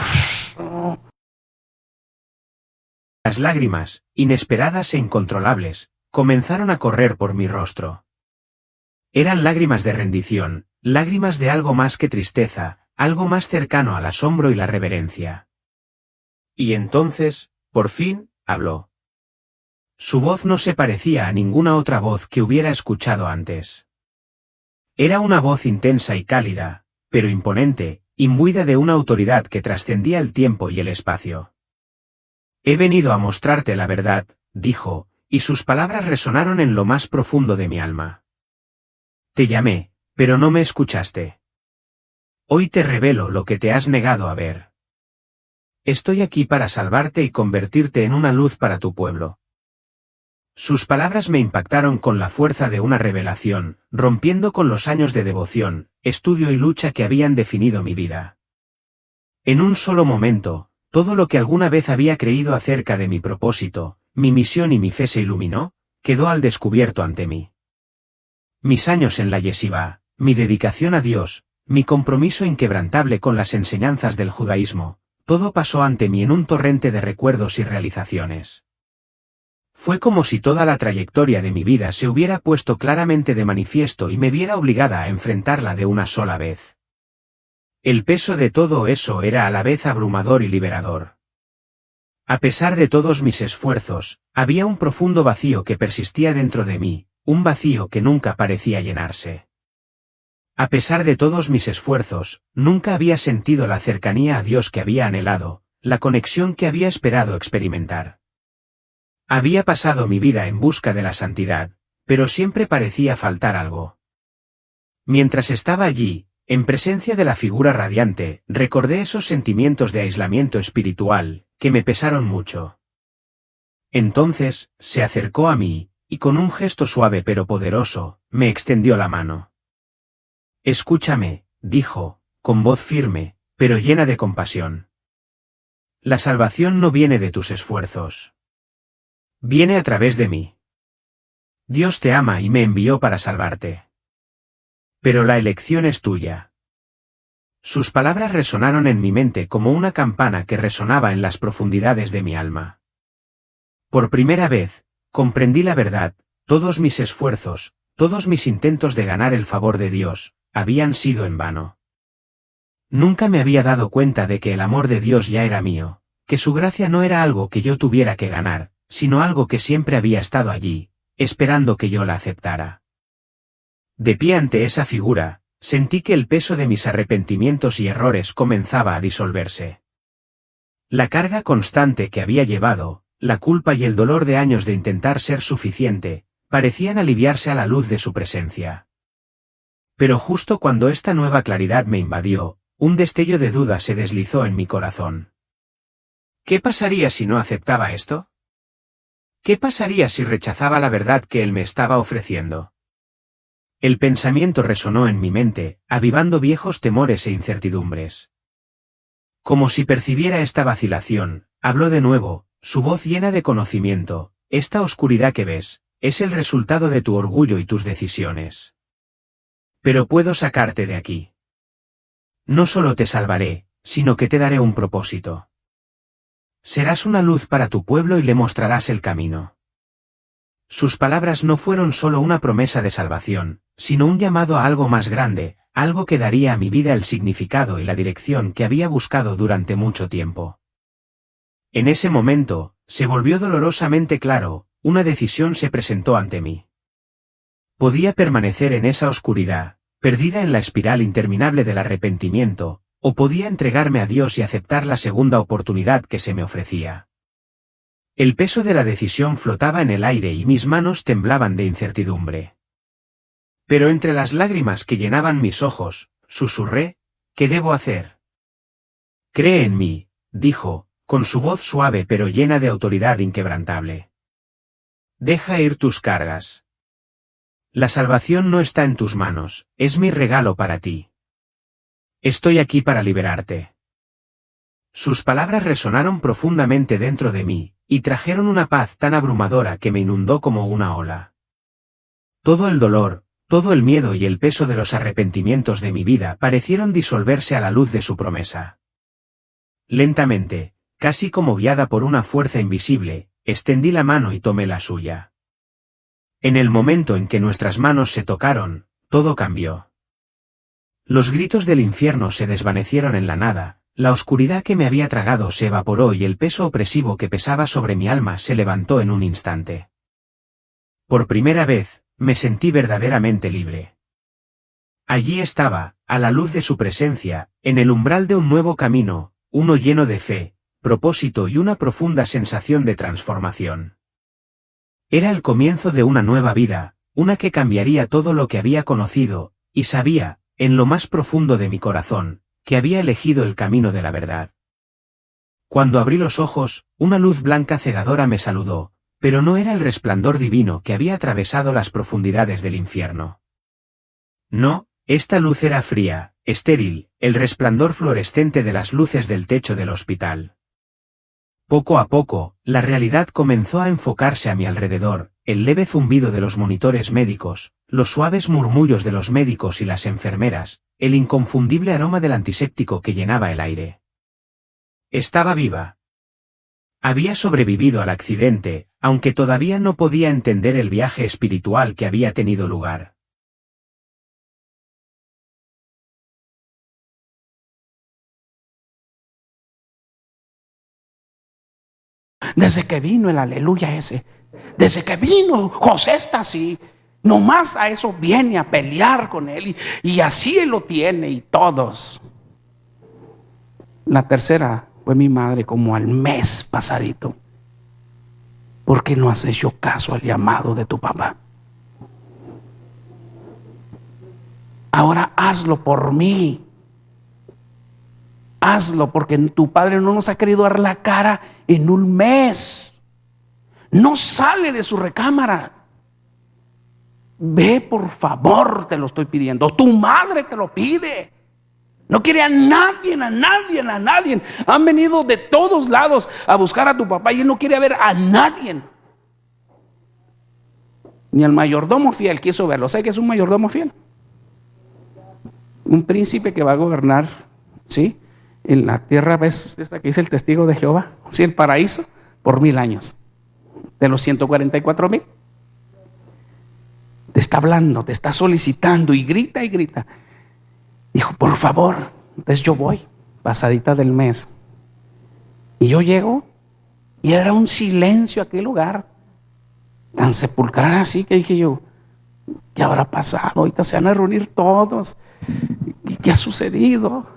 A: Las lágrimas, inesperadas e incontrolables, comenzaron a correr por mi rostro. Eran lágrimas de rendición, lágrimas de algo más que tristeza, algo más cercano al asombro y la reverencia. Y entonces, por fin, habló. Su voz no se parecía a ninguna otra voz que hubiera escuchado antes. Era una voz intensa y cálida, pero imponente, imbuida de una autoridad que trascendía el tiempo y el espacio. He venido a mostrarte la verdad, dijo, y sus palabras resonaron en lo más profundo de mi alma. Te llamé, pero no me escuchaste. Hoy te revelo lo que te has negado a ver. Estoy aquí para salvarte y convertirte en una luz para tu pueblo. Sus palabras me impactaron con la fuerza de una revelación, rompiendo con los años de devoción, estudio y lucha que habían definido mi vida. En un solo momento, todo lo que alguna vez había creído acerca de mi propósito, mi misión y mi fe se iluminó, quedó al descubierto ante mí. Mis años en la yeshiva, mi dedicación a Dios, mi compromiso inquebrantable con las enseñanzas del judaísmo, todo pasó ante mí en un torrente de recuerdos y realizaciones. Fue como si toda la trayectoria de mi vida se hubiera puesto claramente de manifiesto y me viera obligada a enfrentarla de una sola vez. El peso de todo eso era a la vez abrumador y liberador. A pesar de todos mis esfuerzos, había un profundo vacío que persistía dentro de mí, un vacío que nunca parecía llenarse. A pesar de todos mis esfuerzos, nunca había sentido la cercanía a Dios que había anhelado, la conexión que había esperado experimentar. Había pasado mi vida en busca de la santidad, pero siempre parecía faltar algo. Mientras estaba allí, en presencia de la figura radiante, recordé esos sentimientos de aislamiento espiritual, que me pesaron mucho. Entonces, se acercó a mí, y con un gesto suave pero poderoso, me extendió la mano. Escúchame, dijo, con voz firme, pero llena de compasión. La salvación no viene de tus esfuerzos. Viene a través de mí. Dios te ama y me envió para salvarte. Pero la elección es tuya. Sus palabras resonaron en mi mente como una campana que resonaba en las profundidades de mi alma. Por primera vez, comprendí la verdad, todos mis esfuerzos, todos mis intentos de ganar el favor de Dios, habían sido en vano. Nunca me había dado cuenta de que el amor de Dios ya era mío, que su gracia no era algo que yo tuviera que ganar, sino algo que siempre había estado allí, esperando que yo la aceptara. De pie ante esa figura, sentí que el peso de mis arrepentimientos y errores comenzaba a disolverse. La carga constante que había llevado, la culpa y el dolor de años de intentar ser suficiente, parecían aliviarse a la luz de su presencia. Pero justo cuando esta nueva claridad me invadió, un destello de duda se deslizó en mi corazón. ¿Qué pasaría si no aceptaba esto? ¿Qué pasaría si rechazaba la verdad que él me estaba ofreciendo? El pensamiento resonó en mi mente, avivando viejos temores e incertidumbres. Como si percibiera esta vacilación, habló de nuevo, su voz llena de conocimiento: esta oscuridad que ves, es el resultado de tu orgullo y tus decisiones. Pero puedo sacarte de aquí. No solo te salvaré, sino que te daré un propósito. Serás una luz para tu pueblo y le mostrarás el camino. Sus palabras no fueron solo una promesa de salvación, sino un llamado a algo más grande, algo que daría a mi vida el significado y la dirección que había buscado durante mucho tiempo. En ese momento, se volvió dolorosamente claro, una decisión se presentó ante mí. Podía permanecer en esa oscuridad, perdida en la espiral interminable del arrepentimiento, o podía entregarme a Dios y aceptar la segunda oportunidad que se me ofrecía. El peso de la decisión flotaba en el aire y mis manos temblaban de incertidumbre. Pero entre las lágrimas que llenaban mis ojos, susurré: ¿qué debo hacer? Cree en mí, dijo, con su voz suave pero llena de autoridad inquebrantable. Deja ir tus cargas. La salvación no está en tus manos, es mi regalo para ti. Estoy aquí para liberarte. Sus palabras resonaron profundamente dentro de mí, y trajeron una paz tan abrumadora que me inundó como una ola. Todo el dolor, todo el miedo y el peso de los arrepentimientos de mi vida parecieron disolverse a la luz de su promesa. Lentamente, casi como guiada por una fuerza invisible, extendí la mano y tomé la suya. En el momento en que nuestras manos se tocaron, todo cambió. Los gritos del infierno se desvanecieron en la nada, la oscuridad que me había tragado se evaporó y el peso opresivo que pesaba sobre mi alma se levantó en un instante. Por primera vez, me sentí verdaderamente libre. Allí estaba, a la luz de su presencia, en el umbral de un nuevo camino, uno lleno de fe, propósito y una profunda sensación de transformación. Era el comienzo de una nueva vida, una que cambiaría todo lo que había conocido, y sabía, en lo más profundo de mi corazón, que había elegido el camino de la verdad. Cuando abrí los ojos, una luz blanca cegadora me saludó, pero no era el resplandor divino que había atravesado las profundidades del infierno. No, esta luz era fría, estéril, el resplandor fluorescente de las luces del techo del hospital. Poco a poco, la realidad comenzó a enfocarse a mi alrededor, el leve zumbido de los monitores médicos, los suaves murmullos de los médicos y las enfermeras, el inconfundible aroma del antiséptico que llenaba el aire. Estaba viva. Había sobrevivido al accidente, aunque todavía no podía entender el viaje espiritual que había tenido lugar.
B: Desde que vino el aleluya ese, desde que vino, José está así, nomás a eso viene a pelear con él y así él lo tiene y todos. La tercera fue mi madre como al mes pasadito. ¿Por qué no has hecho caso al llamado de tu papá? Ahora hazlo por mí. Hazlo porque tu padre no nos ha querido dar la cara en un mes. No sale de su recámara. Ve, por favor, te lo estoy pidiendo. Tu madre te lo pide. No quiere a nadie, a nadie, a nadie. Han venido de todos lados a buscar a tu papá y él no quiere ver a nadie. Ni al mayordomo fiel quiso verlo. ¿Sé que es un mayordomo fiel? Un príncipe que va a gobernar, ¿sí?, en la tierra, ¿ves esta que dice el testigo de Jehová? Sí, el paraíso, por 1000 años. De los 144,000. Te está hablando, te está solicitando y grita y grita. Dijo, por favor. Entonces yo voy, pasadita del mes. Y yo llego Y era un silencio aquel lugar, tan sepulcral así que dije yo, ¿qué habrá pasado? Ahorita se van a reunir todos. ¿Y qué ha sucedido?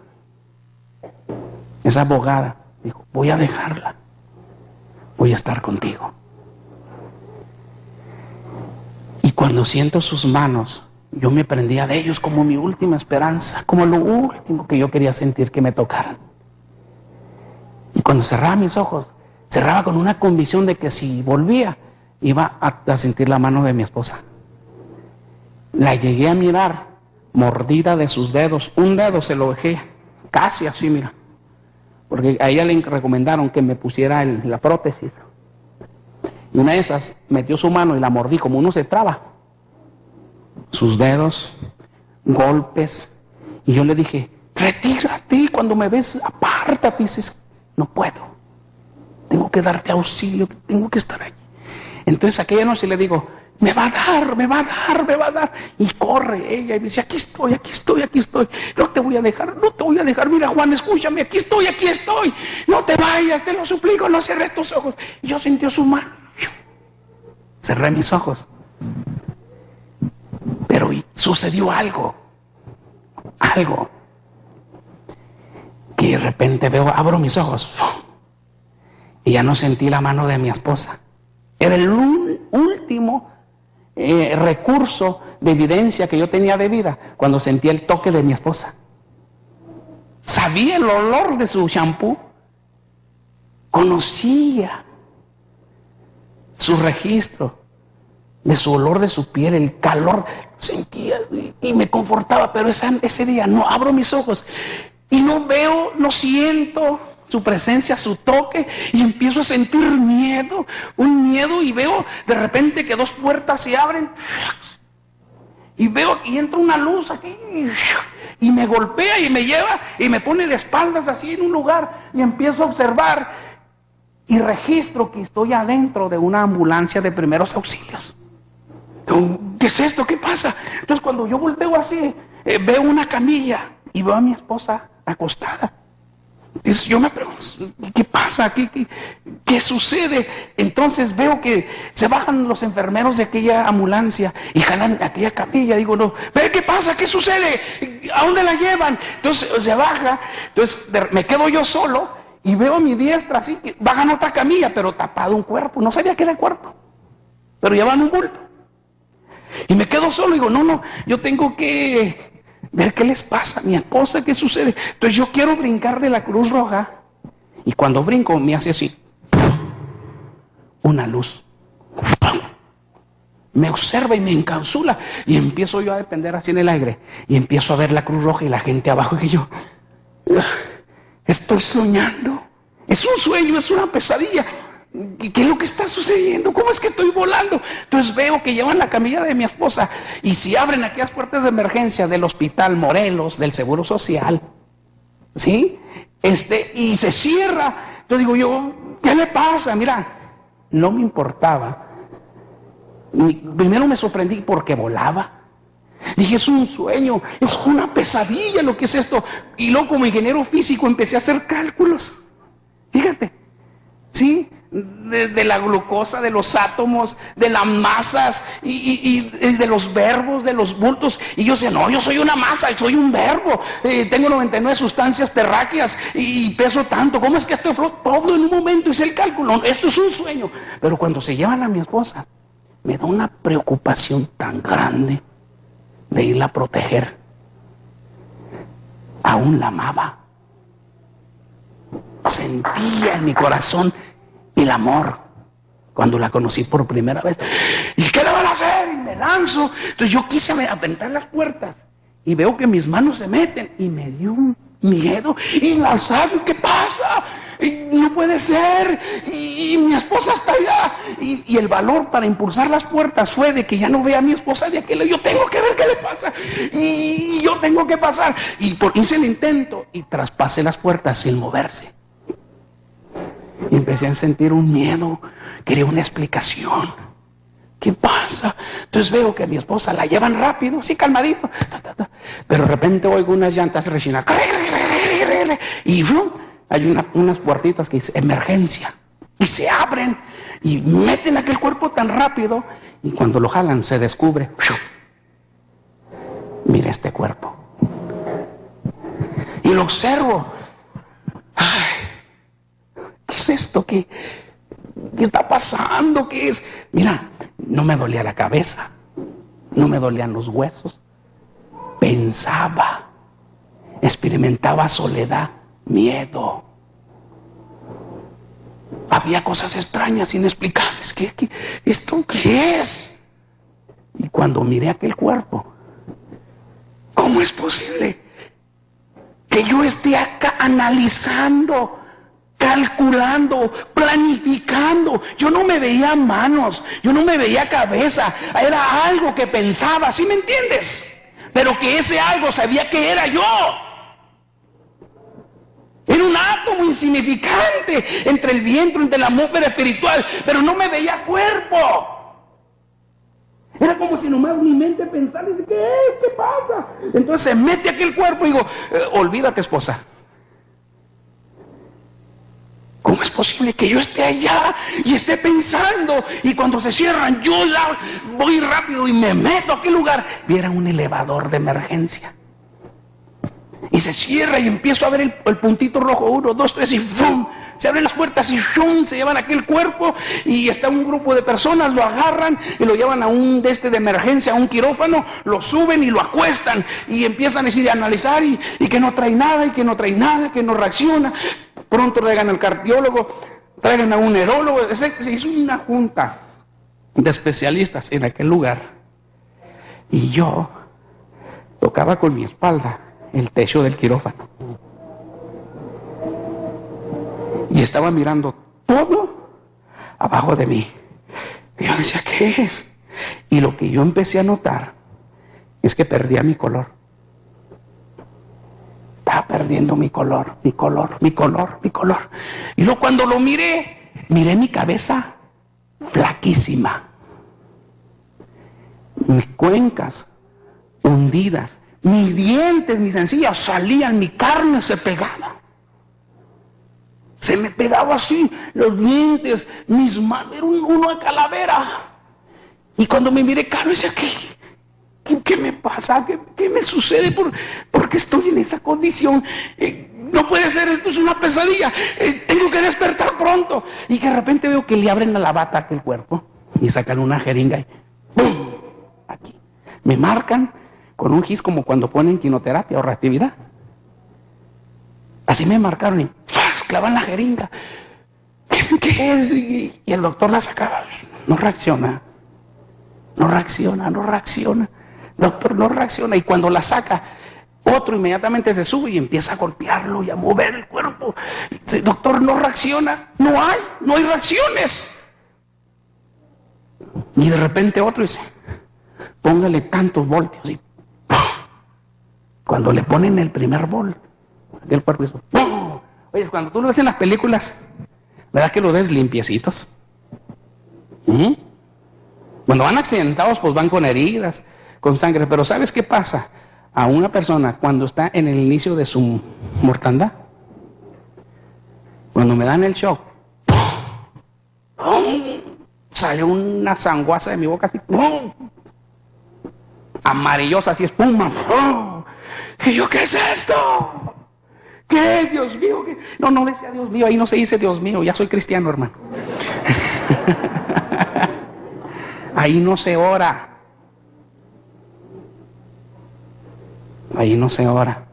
B: Esa abogada dijo, voy a dejarla, voy a estar contigo. Y cuando siento sus manos, yo me prendía de ellos como mi última esperanza, como lo último que yo quería sentir que me tocaran. Y cuando cerraba mis ojos, cerraba con una convicción de que si volvía, iba a sentir la mano de mi esposa. La llegué a mirar, mordida de sus dedos. Un dedo se lo dejé, casi así, mira. Porque a ella le recomendaron que me pusiera la prótesis. Y una de esas metió su mano y la mordí como uno se traba. Sus dedos, golpes. Y yo le dije, retírate, cuando me ves, apártate. Dices, no puedo. Tengo que darte auxilio, tengo que estar allí. Entonces aquella noche le digo, me va a dar, me va a dar, me va a dar. Y corre ella y me dice, aquí estoy, aquí estoy, aquí estoy. No te voy a dejar, no te voy a dejar. Mira, Juan, escúchame, aquí estoy, aquí estoy. No te vayas, te lo suplico, no cierres tus ojos. Y yo sentí su mano. Cerré mis ojos. Pero sucedió algo. Algo. Que de repente veo, abro mis ojos. Y ya no sentí la mano de mi esposa. Era el último recurso de evidencia que yo tenía de vida cuando sentí el toque de mi esposa. Sabía el olor de su shampoo, conocía su registro de su olor de su piel, el calor, sentía y me confortaba, pero ese día no abro mis ojos y no veo, no siento su presencia, su toque, y empiezo a sentir miedo, un miedo, y veo de repente que dos puertas se abren, y veo, y entra una luz aquí, y me golpea y me lleva, y me pone de espaldas así en un lugar, y empiezo a observar, y registro que estoy adentro de una ambulancia de primeros auxilios. ¿Qué es esto? ¿Qué pasa? Entonces cuando yo volteo así, veo una camilla, y veo a mi esposa acostada. Entonces yo me pregunto, ¿qué pasa? ¿Qué sucede? Entonces veo que se bajan los enfermeros de aquella ambulancia y jalan aquella camilla. Digo, no, ¿pero qué pasa? ¿Qué sucede? ¿A dónde la llevan? Entonces se baja, entonces me quedo yo solo y veo a mi diestra así, que bajan otra camilla, pero tapado un cuerpo. No sabía que era el cuerpo, pero llevan un bulto. Y me quedo solo y digo, no, yo tengo que ver qué les pasa a mi esposa, qué sucede. Entonces yo quiero brincar de la Cruz Roja, y cuando brinco me hace así, una luz, me observa y me encapsula, y empiezo yo a depender así en el aire, y empiezo a ver la Cruz Roja y la gente abajo, y yo, estoy soñando, es un sueño, es una pesadilla. ¿Qué es lo que está sucediendo? ¿Cómo es que estoy volando? Entonces veo que llevan la camilla de mi esposa, y si abren aquellas puertas de emergencia del Hospital Morelos, del Seguro Social, ¿sí? Y se cierra. Entonces digo yo, ¿qué le pasa? Mira, no me importaba. Primero me sorprendí porque volaba. Dije, es un sueño, es una pesadilla lo que es esto. Y luego como ingeniero físico empecé a hacer cálculos. Fíjate, ¿sí? De la glucosa, de los átomos, de las masas y de los verbos, de los bultos. Y yo decía, no, yo soy una masa, soy un verbo, tengo 99 sustancias terráqueas y peso tanto. ¿Cómo es que estoy flotando? Todo en un momento hice el cálculo. Esto es un sueño. Pero cuando se llevan a mi esposa, me da una preocupación tan grande de irla a proteger. Aún la amaba. Sentía en mi corazón el amor cuando la conocí por primera vez. ¿Y qué le van a hacer? Y me lanzo. Entonces yo quise aventar las puertas y veo que mis manos se meten y me dio un miedo y la saco. ¿Qué pasa? Y no puede ser. Y mi esposa está allá. Y el valor para impulsar las puertas fue de que ya no vea a mi esposa de aquel lado. Yo tengo que ver qué le pasa. Y yo tengo que pasar. Y hice el intento y traspasé las puertas sin moverse. Y empecé a sentir un miedo, quería una explicación. ¿Qué pasa? Entonces veo que a mi esposa la llevan rápido, así calmadito. Pero de repente oigo unas llantas rechinar. Y hay unas puertitas que dice emergencia. y se abren y meten aquel cuerpo tan rápido, y cuando lo jalan se descubre. Mira este cuerpo. Y lo observo. Ay, ¿qué es esto? ¿Qué está pasando? ¿Qué es? Mira, no me dolía la cabeza, no me dolían los huesos. Pensaba, experimentaba soledad, miedo. Había cosas extrañas, inexplicables. ¿Esto qué es? Y cuando miré aquel cuerpo, ¿cómo es posible que yo esté acá analizando, calculando, planificando? Yo no me veía manos, yo no me veía cabeza, era algo que pensaba, ¿sí me entiendes? Pero que ese algo sabía que era yo. Era un átomo insignificante entre el vientre, entre la atmósfera espiritual, pero no me veía cuerpo. Era como si nomás mi mente pensara y dice, ¿qué pasa? Entonces se mete aquel cuerpo y digo, olvídate, esposa. ¿Cómo es posible que yo esté allá y esté pensando? Y cuando se cierran, yo voy rápido y me meto a aquel lugar. Y era un elevador de emergencia. Y se cierra y empiezo a ver el puntito rojo, 1, 2, 3 y ¡fum! Se abren las puertas y ¡fum! Se llevan aquel cuerpo y está un grupo de personas, lo agarran y lo llevan a un de emergencia, a un quirófano, lo suben y lo acuestan y empiezan a analizar y que no trae nada, y que no trae nada, que no reacciona. Pronto traigan al cardiólogo, traigan a un neurólogo. Se hizo una junta de especialistas en aquel lugar y yo tocaba con mi espalda el techo del quirófano y estaba mirando todo abajo de mí. Y yo decía, ¿qué es? Y lo que yo empecé a notar es que perdía mi color. Estaba perdiendo mi color. Y luego cuando lo miré mi cabeza flaquísima, mis cuencas hundidas, mis dientes, mis encías salían, mi carne se pegaba. Se me pegaba así, los dientes, mis manos, era uno de calavera. Y cuando me miré caro, decía, ¿qué me pasa? ¿Qué me sucede? ¿Por qué estoy en esa condición? No puede ser, esto es una pesadilla. Tengo que despertar pronto. Y que de repente veo que le abren a la bata aquel cuerpo y sacan una jeringa y ¡pum! Aquí. Me marcan con un gis como cuando ponen quimioterapia o reactividad. Así me marcaron y ¡fas! Clavan la jeringa. ¿Qué es? Y el doctor la sacaba. No reacciona. Doctor, no reacciona. Y cuando la saca, otro inmediatamente se sube y empieza a golpearlo y a mover el cuerpo. Dice, doctor, no reacciona. No hay reacciones. Y de repente otro dice, póngale tantos voltios. Y ¡pum! Cuando le ponen el primer volt, aquel cuerpo dice, ¡pum! Oye, cuando tú lo ves en las películas, ¿verdad que lo ves limpiecitos? Cuando van accidentados, pues van con heridas, con sangre. Pero ¿sabes qué pasa a una persona cuando está en el inicio de su mortandad? Cuando me dan el shock, ¡pum! Salió una sanguaza de mi boca así, ¡pum! Amarillosa, así, espuma. ¡Pum! Y yo, ¿qué es esto? ¿Qué es, Dios mío? ¿Qué? No decía Dios mío, ahí no se dice Dios mío, ya soy cristiano, hermano. Ahí no se ora. Ahí no se ora.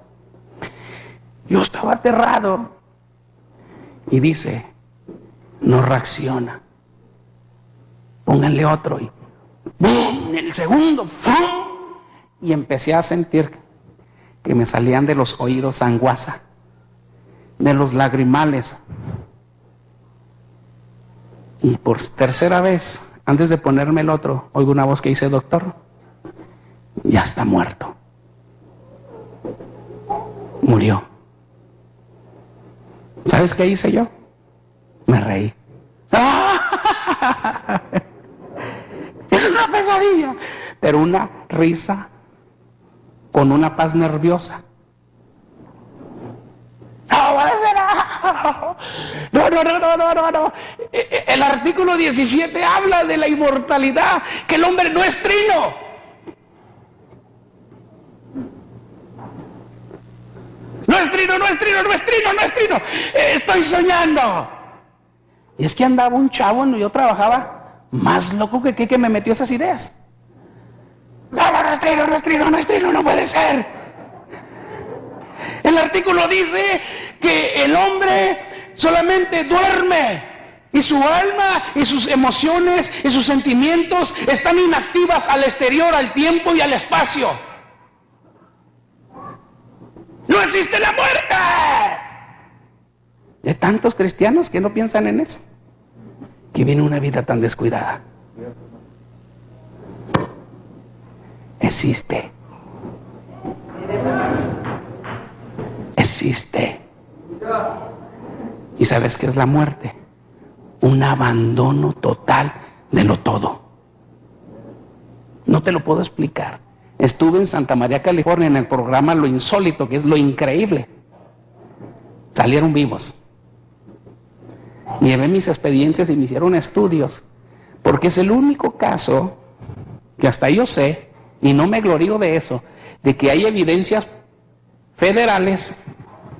B: Yo estaba aterrado. Y dice, no reacciona. Pónganle otro. Y ¡bum! El segundo. ¡Fum! Y empecé a sentir que me salían de los oídos sanguaza, de los lagrimales. Y por tercera vez, antes de ponerme el otro, oigo una voz que dice, doctor, ya está muerto. Murió. ¿Sabes qué hice yo? Me reí. ¡Ah! Es una pesadilla, pero una risa con una paz nerviosa. ¡Ah! No. El artículo 17 habla de la inmortalidad, que el hombre no es trino. No es trino. Estoy soñando. Y es que andaba un chavo, yo trabajaba más loco que me metió esas ideas. No es trino, no puede ser. El artículo dice que el hombre solamente duerme y su alma y sus emociones y sus sentimientos están inactivas al exterior, al tiempo y al espacio. ¡No existe la muerte! Hay tantos cristianos que no piensan en eso, que viene una vida tan descuidada. Existe. ¿Y sabes qué es la muerte? Un abandono total de lo todo. No te lo puedo explicar. Estuve en Santa María, California, en el programa Lo Insólito, que es lo increíble. Salieron vivos. Llevé mis expedientes y me hicieron estudios, porque es el único caso que hasta yo sé, y no me glorío de eso, de que hay evidencias federales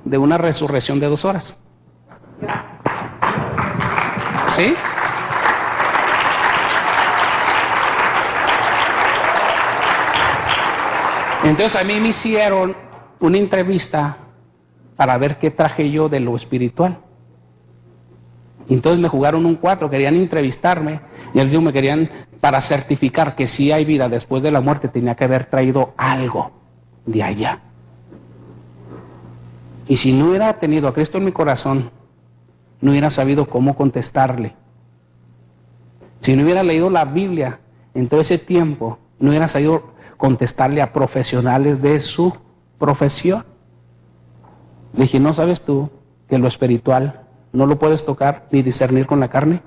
B: de una resurrección de 2 horas. ¿Sí? Entonces a mí me hicieron una entrevista para ver qué traje yo de lo espiritual. Entonces me jugaron un 4, querían entrevistarme, y ellos me querían, para certificar que si hay vida después de la muerte, tenía que haber traído algo de allá. Y si no hubiera tenido a Cristo en mi corazón, no hubiera sabido cómo contestarle. Si no hubiera leído la Biblia en todo ese tiempo, no hubiera sabido contestarle a profesionales de su profesión. Le dije, ¿no sabes tú que lo espiritual no lo puedes tocar ni discernir con la carne?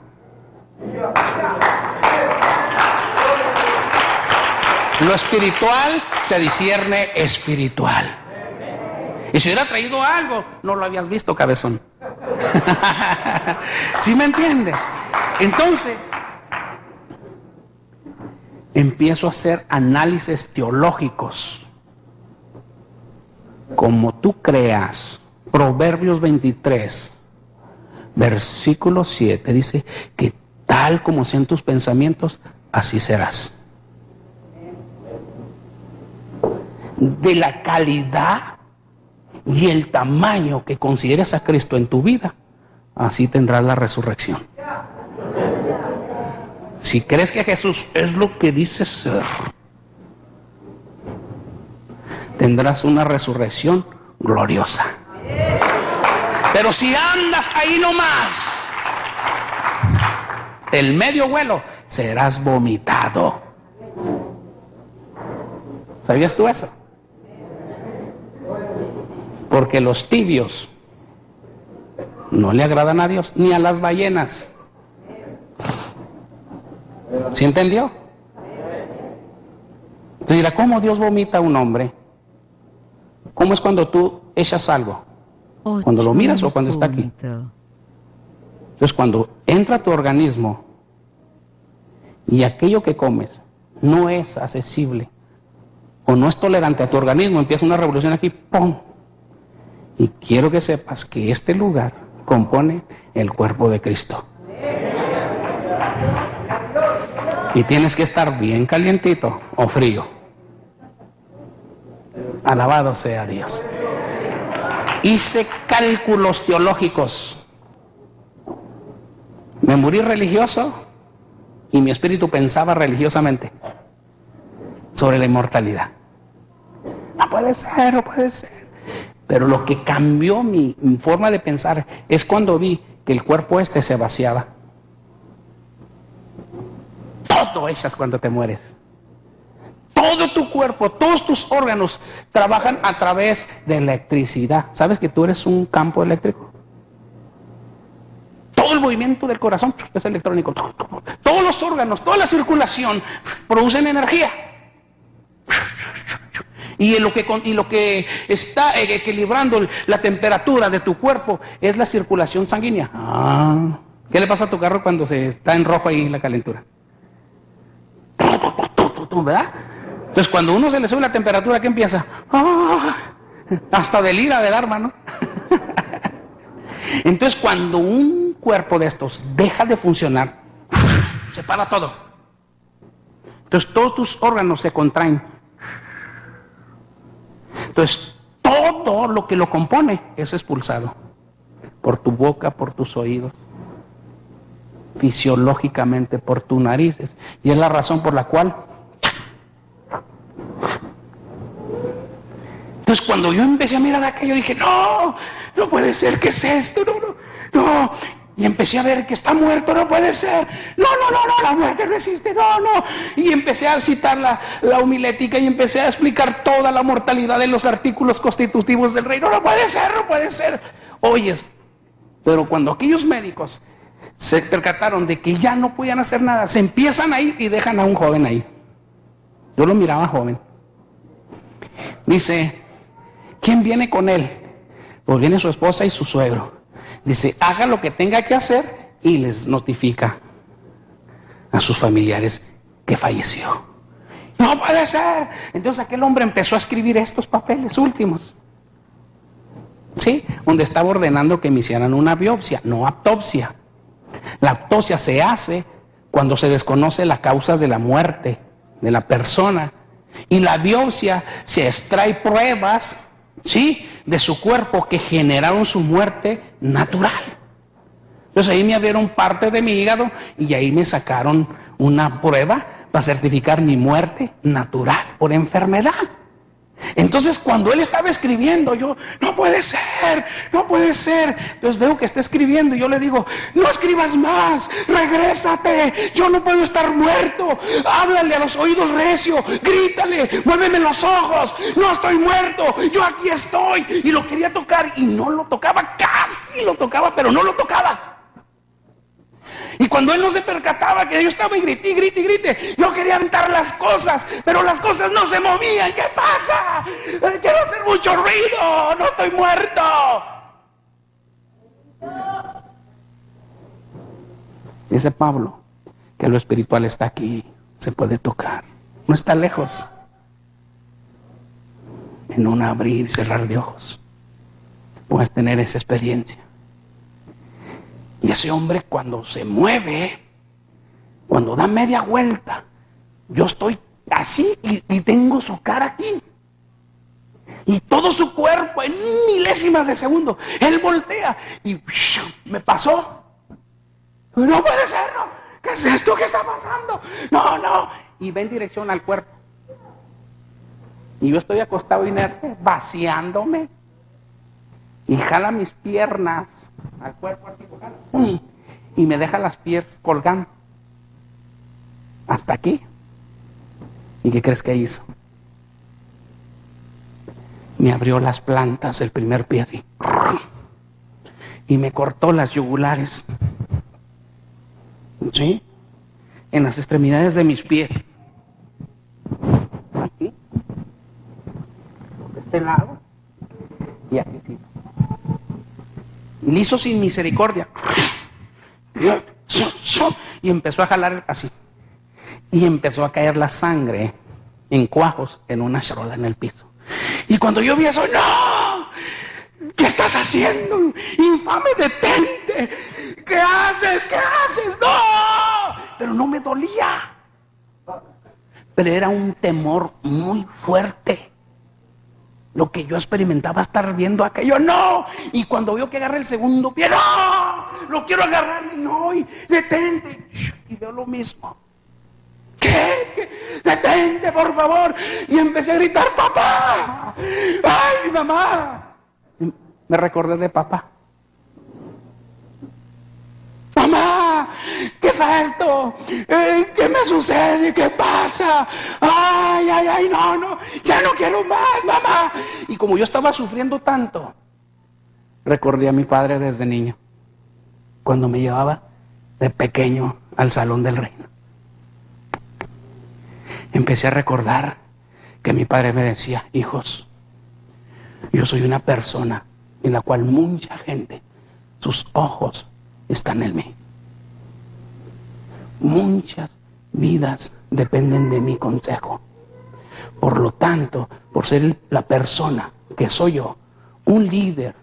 B: Lo espiritual se discierne espiritual. Y si hubiera traído algo, no lo habías visto, cabezón. ¿Sí me entiendes? Entonces, empiezo a hacer análisis teológicos. Como tú creas. Proverbios 23, versículo 7, dice que tal como sean tus pensamientos, así serás. De la calidad y el tamaño que consideres a Cristo en tu vida, así tendrás la resurrección. Si crees que Jesús es lo que dice ser, tendrás una resurrección gloriosa. Pero si andas ahí nomás, el medio vuelo, serás vomitado. ¿Sabías tú eso? Porque los tibios no le agradan a Dios, ni a las ballenas. ¿Sí entendió? Entonces dirá, ¿cómo Dios vomita a un hombre? ¿Cómo es cuando tú echas algo? ¿Cuando lo miras o cuando está aquí? Entonces cuando entra a tu organismo y aquello que comes no es accesible o no es tolerante a tu organismo, empieza una revolución aquí, ¡pum! Y quiero que sepas que este lugar compone el cuerpo de Cristo. Y tienes que estar bien calientito o frío. Alabado sea Dios. Hice cálculos teológicos. Me morí religioso y mi espíritu pensaba religiosamente sobre la inmortalidad. No puede ser. Pero lo que cambió mi forma de pensar es cuando vi que el cuerpo se vaciaba. Todo echas cuando te mueres. Todo tu cuerpo, todos tus órganos trabajan a través de electricidad. ¿Sabes que tú eres un campo eléctrico? Todo el movimiento del corazón es electrónico. Todos los órganos, toda la circulación producen energía. Y lo que está equilibrando la temperatura de tu cuerpo es la circulación sanguínea. ¿Qué le pasa a tu carro cuando se está en rojo ahí la calentura? ¿Verdad? Entonces cuando uno se le sube la temperatura, ¿qué empieza? Hasta delira de dar, mano. Entonces cuando un cuerpo de estos deja de funcionar, se para todo. Entonces todos tus órganos se contraen. Entonces todo lo que lo compone es expulsado por tu boca, por tus oídos, fisiológicamente por tus narices. Y es la razón por la cual. Entonces cuando yo empecé a mirar aquello, dije, no puede ser, ¿qué es esto? No. Y empecé a ver que está muerto, no puede ser. No, la muerte no existe, no. Y empecé a citar la homilética y empecé a explicar toda la mortalidad de los artículos constitutivos del reino. No puede ser. Oyes, pero cuando aquellos médicos se percataron de que ya no podían hacer nada, se empiezan a ir y dejan a un joven ahí. Yo lo miraba joven. Dice, ¿quién viene con él? Pues viene su esposa y su suegro. Dice, haga lo que tenga que hacer y les notifica a sus familiares que falleció. No puede ser. Entonces aquel hombre empezó a escribir estos papeles últimos. ¿Sí? Donde estaba ordenando que me hicieran una biopsia, no autopsia. La autopsia se hace cuando se desconoce la causa de la muerte de la persona. Y la biopsia se extrae pruebas, ¿sí?, de su cuerpo que generaron su muerte natural. Entonces ahí me abrieron parte de mi hígado y ahí me sacaron una prueba para certificar mi muerte natural por enfermedad. Entonces cuando él estaba escribiendo, yo, no puede ser. Entonces veo que está escribiendo y yo le digo, no escribas más, regrésate, yo no puedo estar muerto, háblale a los oídos recio, grítale, muéveme los ojos, no estoy muerto, yo aquí estoy. Y lo quería tocar y no lo tocaba, casi lo tocaba, pero no lo tocaba. Y cuando él no se percataba que yo estaba y grité, yo quería aventar las cosas, pero las cosas no se movían. ¿Qué pasa? Quiero hacer mucho ruido, no estoy muerto. Dice Pablo que lo espiritual está aquí, se puede tocar, no está lejos. En un abrir y cerrar de ojos puedes tener esa experiencia. Y ese hombre cuando se mueve, cuando da media vuelta, yo estoy así y tengo su cara aquí. Y todo su cuerpo en milésimas de segundo. Él voltea y me pasó. No puede ser, no. ¿Qué es esto que está pasando? No. Y va en dirección al cuerpo. Y yo estoy acostado inerte, vaciándome. Y jala mis piernas al cuerpo así, y me deja las piernas colgando hasta aquí. ¿Y qué crees que hizo? Me abrió las plantas del primer pie así y me cortó las yugulares, ¿sí?, en las extremidades de mis pies, aquí, de este lado y aquí sí. Y le hizo sin misericordia. Y empezó a jalar así. Y empezó a caer la sangre en cuajos en una charola en el piso. Y cuando yo vi eso, ¡no! ¿Qué estás haciendo? ¡Infame, detente! ¿Qué haces? ¡No! Pero no me dolía. Pero era un temor muy fuerte. Lo que yo experimentaba estar viendo aquello, ¡no! Y cuando veo que agarré el segundo pie, ¡no! Lo quiero agarrar y no, y detente. Y veo lo mismo. ¿Qué? Detente, por favor. Y empecé a gritar, ¡papá! ¡Ay, mamá! Y me recordé de papá. ¡Mamá! ¿Qué es esto? ¿Qué me sucede? ¿Qué pasa? ¡Ay, no! ¡Ya no quiero más, mamá! Y como yo estaba sufriendo tanto, recordé a mi padre desde niño, cuando me llevaba de pequeño al salón del reino. Empecé a recordar que mi padre me decía: hijos, yo soy una persona en la cual mucha gente, sus ojos están en mí. Muchas vidas dependen de mi consejo. Por lo tanto, por ser la persona que soy yo, un líder,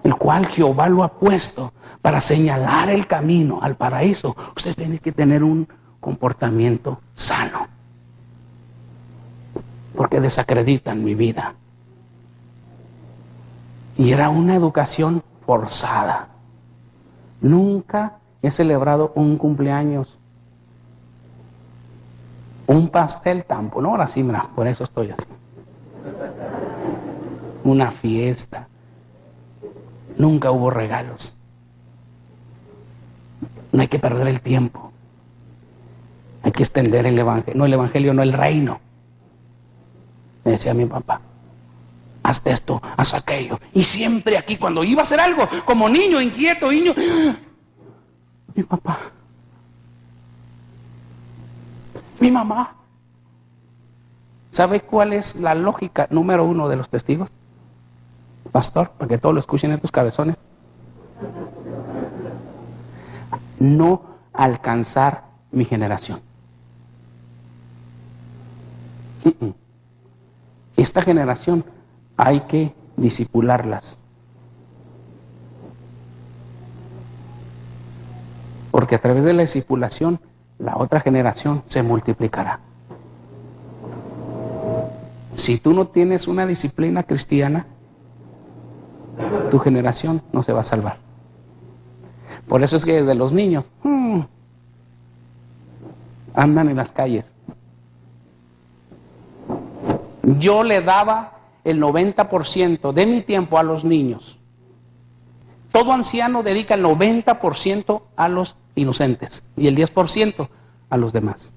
B: el cual Jehová lo ha puesto para señalar el camino al paraíso, usted tiene que tener un comportamiento sano, porque desacreditan mi vida. Y era una educación forzada. Nunca he celebrado un cumpleaños, un pastel tampoco. No, ahora sí, mira, por eso estoy así. Una fiesta. Nunca hubo regalos. No hay que perder el tiempo. Hay que extender el evangelio. No el evangelio, no el reino. Me decía mi papá: haz esto, haz aquello. Y siempre aquí, cuando iba a hacer algo, como niño inquieto, niño, mi papá, mi mamá. ¿Sabe cuál es la lógica número 1 de los testigos? Pastor, para que todos lo escuchen en tus cabezones. No alcanzar mi generación. Esta generación hay que disipularlas. Porque a través de la disipulación, la otra generación se multiplicará. Si tú no tienes una disciplina cristiana, tu generación no se va a salvar. Por eso es que desde los niños andan en las calles. Yo le daba el 90% de mi tiempo a los niños. Todo anciano dedica el 90% a los inocentes y el 10% a los demás.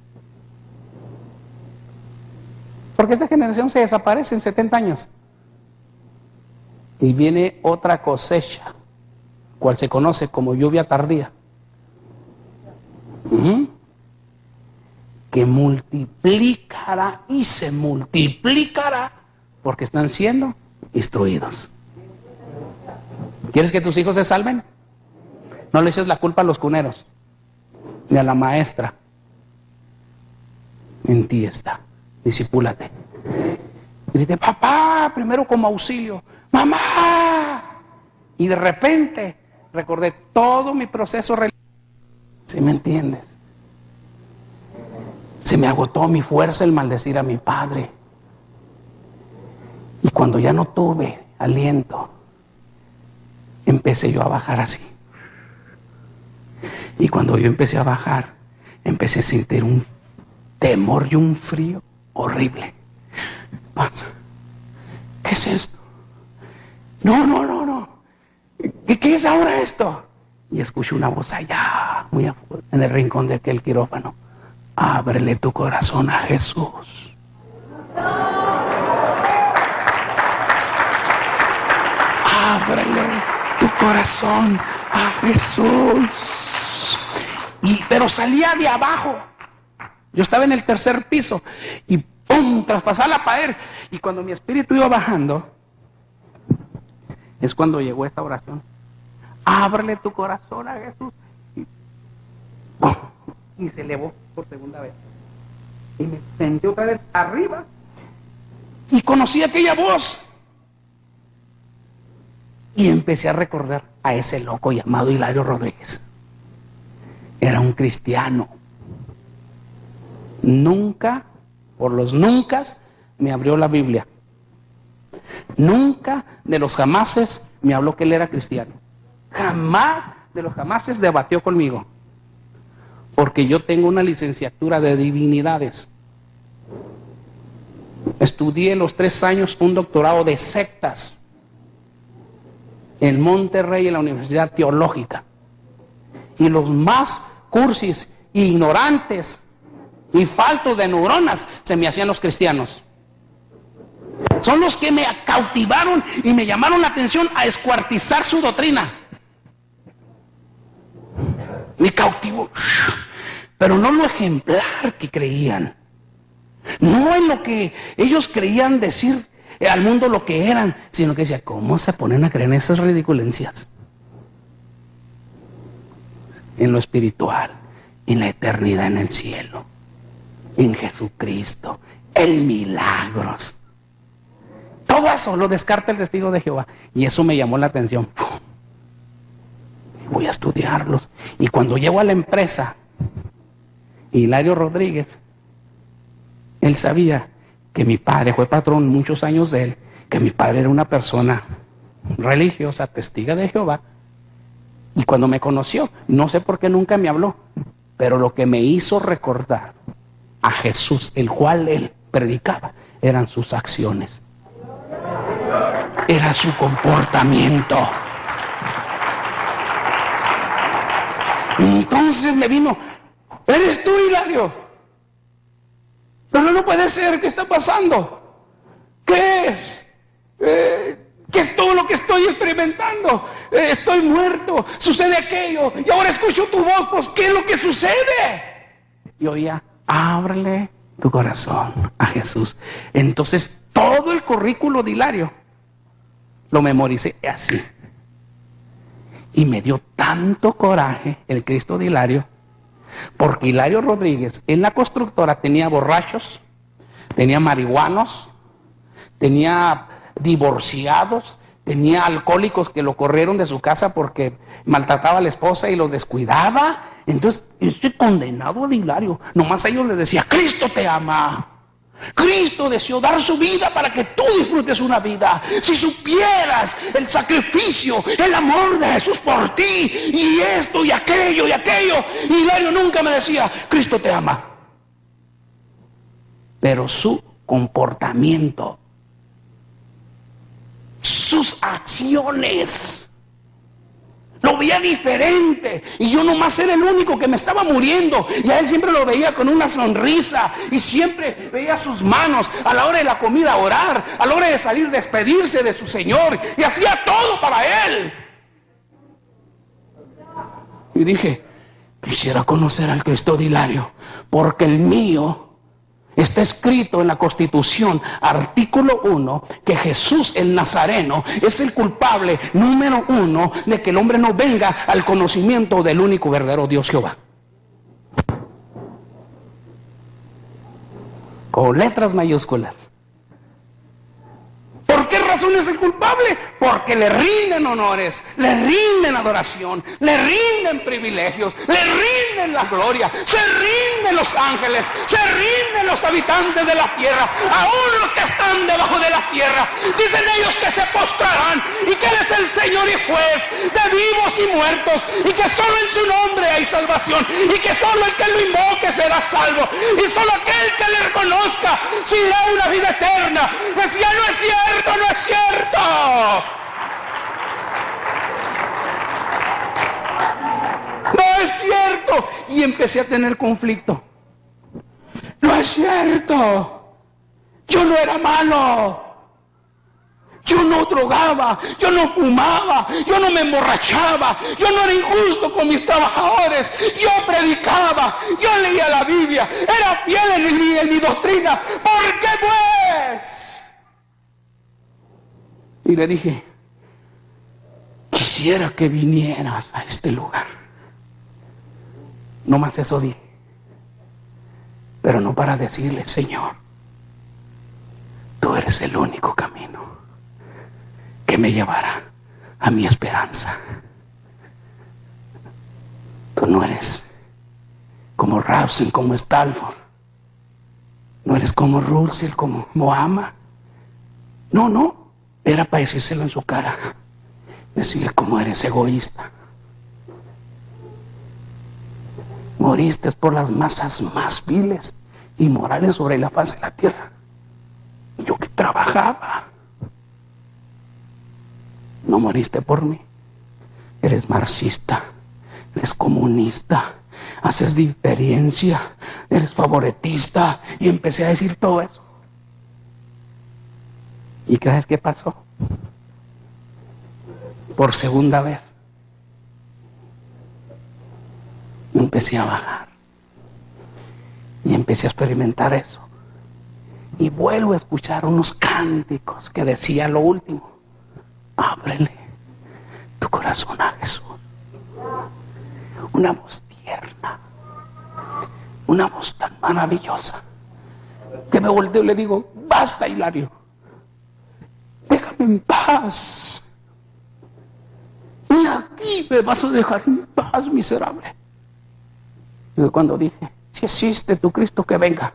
B: Porque esta generación se desaparece en 70 años. Y viene otra cosecha, cual se conoce como lluvia tardía. Que multiplicará y se multiplicará porque están siendo instruidos. ¿Quieres que tus hijos se salven? No le eches la culpa a los cuneros, ni a la maestra. En ti está. Discipúlate. Grite: papá, primero como auxilio. ¡Mamá! Y de repente recordé todo mi proceso religioso. ¿Sí me entiendes? Se me agotó mi fuerza el maldecir a mi padre. Y cuando ya no tuve aliento, empecé yo a bajar así. Y cuando yo empecé a bajar, empecé a sentir un temor y un frío horrible. ¿Qué es esto? No. ¿Qué es ahora esto? Y escuché una voz allá, muy afuera, en el rincón de aquel quirófano: ábrele tu corazón a Jesús. Ábrele tu corazón a Jesús. Pero salía de abajo. Yo estaba en el tercer piso y ¡pum! Traspasaba la pared. Y cuando mi espíritu iba bajando, es cuando llegó esta oración: ábrele tu corazón a Jesús. Y se elevó por segunda vez. Y me senté otra vez arriba. Y conocí aquella voz. Y empecé a recordar a ese loco llamado Hilario Rodríguez. Era un cristiano. Nunca, por los nunca, me abrió la Biblia. Nunca de los jamases me habló que él era cristiano. Jamás de los jamases debatió conmigo. Porque yo tengo una licenciatura de divinidades. Estudié los 3 años un doctorado de sectas en Monterrey, en la Universidad Teológica. Y los más cursis, ignorantes y faltos de neuronas se me hacían los cristianos. Son los que me cautivaron y me llamaron la atención a escuartizar su doctrina. Me cautivó, pero no lo ejemplar que creían. No en lo que ellos creían decir al mundo lo que eran, sino que decía, ¿cómo se ponen a creer en esas ridiculencias? En lo espiritual, en la eternidad en el cielo, en Jesucristo, en milagros. Todo eso lo descarta el testigo de Jehová. Y eso me llamó la atención. Voy a estudiarlos. Y cuando llego a la empresa, Hilario Rodríguez, él sabía que mi padre fue patrón muchos años de él, que mi padre era una persona religiosa, testiga de Jehová. Y cuando me conoció, no sé por qué nunca me habló, pero lo que me hizo recordar a Jesús, el cual él predicaba, eran sus acciones. Era su comportamiento. Entonces me vino, ¿eres tú, Hilario? Pero no puede ser, ¿qué está pasando? ¿Qué es? ¿Qué es todo lo que estoy experimentando? Estoy muerto, sucede aquello, y ahora escucho tu voz, pues ¿qué es lo que sucede? Y oía, ábrele tu corazón a Jesús. Entonces todo el currículo de Hilario lo memoricé así. Y me dio tanto coraje el Cristo de Hilario, porque Hilario Rodríguez en la constructora tenía borrachos, tenía marihuanos, tenía divorciados, tenía alcohólicos que lo corrieron de su casa porque maltrataba a la esposa y los descuidaba. Entonces, ese condenado de Hilario, nomás a ellos les decía, Cristo te ama. Cristo deseó dar su vida para que tú disfrutes una vida. Si supieras el sacrificio, el amor de Jesús por ti, y esto y aquello. Hilario nunca me decía, Cristo te ama. Pero su comportamiento, sus acciones, lo veía diferente. Y yo nomás era el único que me estaba muriendo, y a él siempre lo veía con una sonrisa, y siempre veía sus manos a la hora de la comida orar, a la hora de salir despedirse de su Señor, y hacía todo para él. Y dije, quisiera conocer al Cristo de Hilario, porque el mío está escrito en la Constitución, artículo 1, que Jesús el Nazareno es el culpable número 1 de que el hombre no venga al conocimiento del único verdadero Dios Jehová. Con letras mayúsculas. ¿Por qué razón es el culpable? Porque le rinden honores, le rinden adoración, le rinden privilegios, le rinden la gloria, se rinden los ángeles, se rinden los habitantes de la tierra, aún los que están debajo de la tierra. Dicen ellos que se postrarán y que Él es el Señor y juez de vivos y muertos, y que solo en su nombre hay salvación, y que solo el que lo invoque será salvo, y solo aquel que le reconozca será una vida eterna. Decía, no es cierto, no es cierto. No es cierto. Y empecé a tener conflicto. No es cierto. Yo no era malo. Yo no drogaba, yo no fumaba, yo no me emborrachaba, yo no era injusto con mis trabajadores, yo predicaba, yo leía la Biblia, era fiel en mi doctrina. ¿Por qué pues? Y le dije, quisiera que vinieras a este lugar. No más eso dije, pero no para decirle, Señor, tú eres el único camino que me llevará a mi esperanza. Tú no eres como Rawson, como Stalford, no eres como Russell, como Mohama. No, era para decírselo en su cara, decirle cómo eres egoísta. Moriste por las masas más viles y morales sobre la faz de la tierra. Yo que trabajaba. No moriste por mí. Eres marxista, eres comunista, haces diferencia, eres favoritista. Y empecé a decir todo eso. ¿Y sabes qué pasó? Por segunda vez empecé a bajar y empecé a experimentar eso. Y vuelvo a escuchar unos cánticos que decía lo último: ábrele tu corazón a Jesús. Una voz tierna, una voz tan maravillosa, que me volteo y le digo: basta, Hilario, déjame en paz. Y aquí me vas a dejar en paz, miserable. Y cuando dije: si existe tu Cristo, que venga.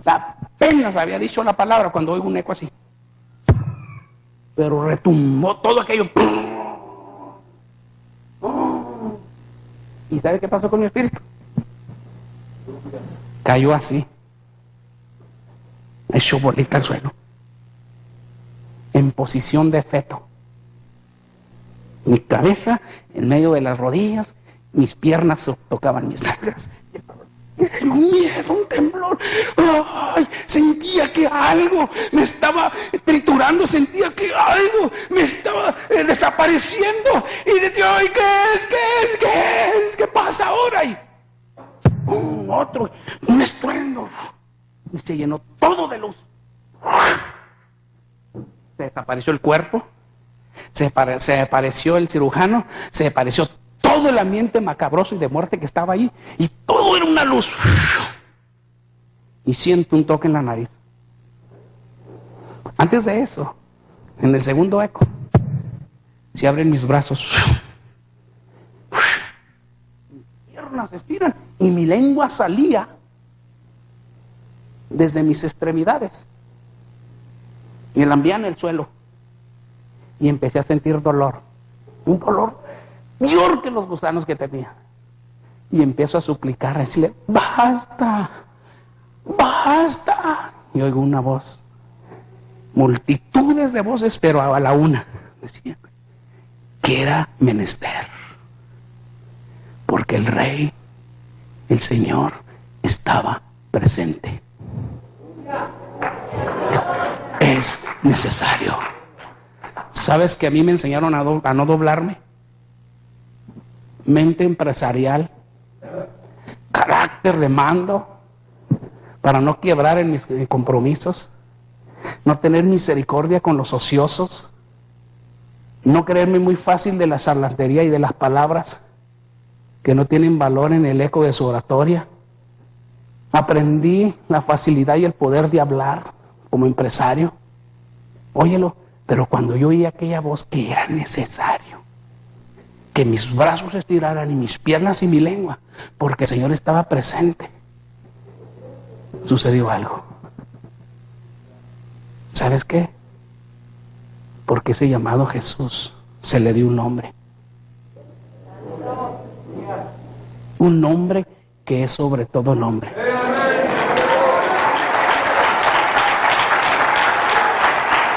B: Apenas había dicho la palabra cuando oigo un eco así, pero retumbó todo aquello. ¿Y sabe qué pasó con mi espíritu? Cayó así, echó bolita al suelo, en posición de feto. Mi cabeza en medio de las rodillas, mis piernas tocaban mis nalgas. Un miedo, un temblor. ¡Ay! Sentía que algo me estaba triturando, sentía que algo me estaba desapareciendo. Y decía: ¡ay, qué es! ¿Qué es? ¿Qué es? ¿Qué pasa ahora? Y un estruendo. Y se llenó todo de luz. Se desapareció el cuerpo, se apareció el cirujano, se apareció todo el ambiente macabroso y de muerte que estaba ahí, y todo era una luz. Y siento un toque en la nariz. Antes de eso, en el segundo eco, se abren mis brazos, mis piernas se estiran y mi lengua salía desde mis extremidades y la envía en el suelo, y empecé a sentir dolor, un dolor peor que los gusanos que tenía. Y empiezo a suplicar, a decirle: basta, basta. Y oigo una voz, multitudes de voces, pero a la una decía que era menester, porque el Rey, el Señor, estaba presente. Es necesario. ¿Sabes que a mí me enseñaron a no doblarme? Mente empresarial, carácter de mando, para no quebrar en mis compromisos, no tener misericordia con los ociosos, no creerme muy fácil de la charlatanería y de las palabras que no tienen valor en el eco de su oratoria. Aprendí la facilidad y el poder de hablar como empresario. Óyelo, pero cuando yo oí aquella voz que era necesario que mis brazos se estiraran y mis piernas y mi lengua, porque el Señor estaba presente, sucedió algo. ¿Sabes qué? Porque ese llamado Jesús se le dio un nombre. Un nombre que es sobre todo nombre.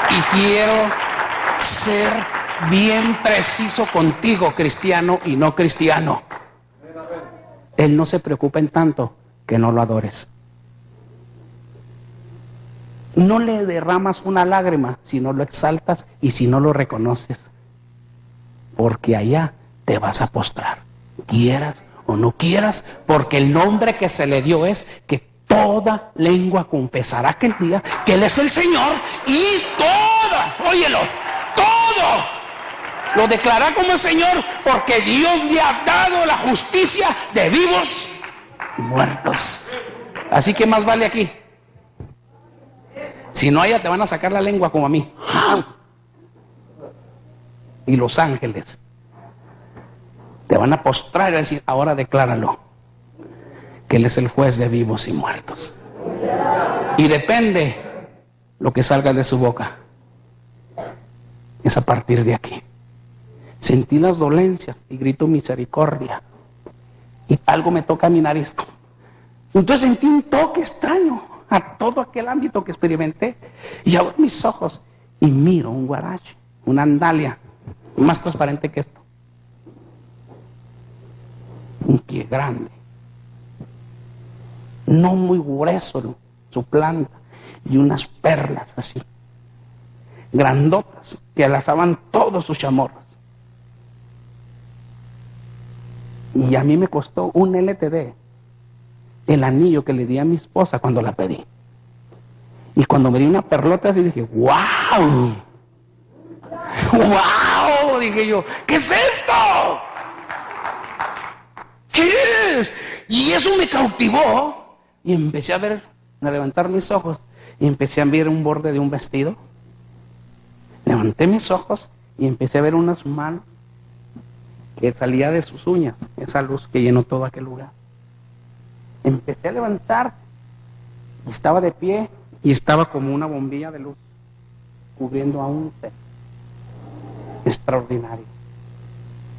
B: Y quiero ser bien preciso contigo, cristiano y no cristiano. Él no se preocupa en tanto que no lo adores. No le derramas una lágrima si no lo exaltas y si no lo reconoces, porque allá te vas a postrar, quieras o no quieras, porque el nombre que se le dio es que toda lengua confesará aquel día que Él es el Señor, y óyelo, todo lo declarará como el Señor, porque Dios le ha dado la justicia de vivos y muertos. Así que más vale aquí. Si no, allá te van a sacar la lengua como a mí. Y los ángeles te van a postrar y decir: ahora decláralo, que Él es el juez de vivos y muertos. Y depende lo que salga de su boca. Es a partir de aquí. Sentí las dolencias y grito misericordia. Y algo me toca mi nariz. Entonces sentí un toque extraño a todo aquel ámbito que experimenté. Y abro mis ojos y miro un guarache, una andalia, más transparente que esto. Un pie grande. No muy grueso su planta. Y unas perlas así, grandotas, que alazaban todos sus chamorros. Y a mí me costó un LTD el anillo que le di a mi esposa cuando la pedí. Y cuando me di una perlota así dije, ¡wow! ¡Wow! Dije yo, ¿qué es esto? ¿Qué es? Y eso me cautivó. Y empecé a levantar mis ojos. Y empecé a ver un borde de un vestido. Levanté mis ojos y empecé a ver unas manos que salía de sus uñas, esa luz que llenó todo aquel lugar. Empecé a levantar y estaba de pie y estaba como una bombilla de luz cubriendo a un ser extraordinario.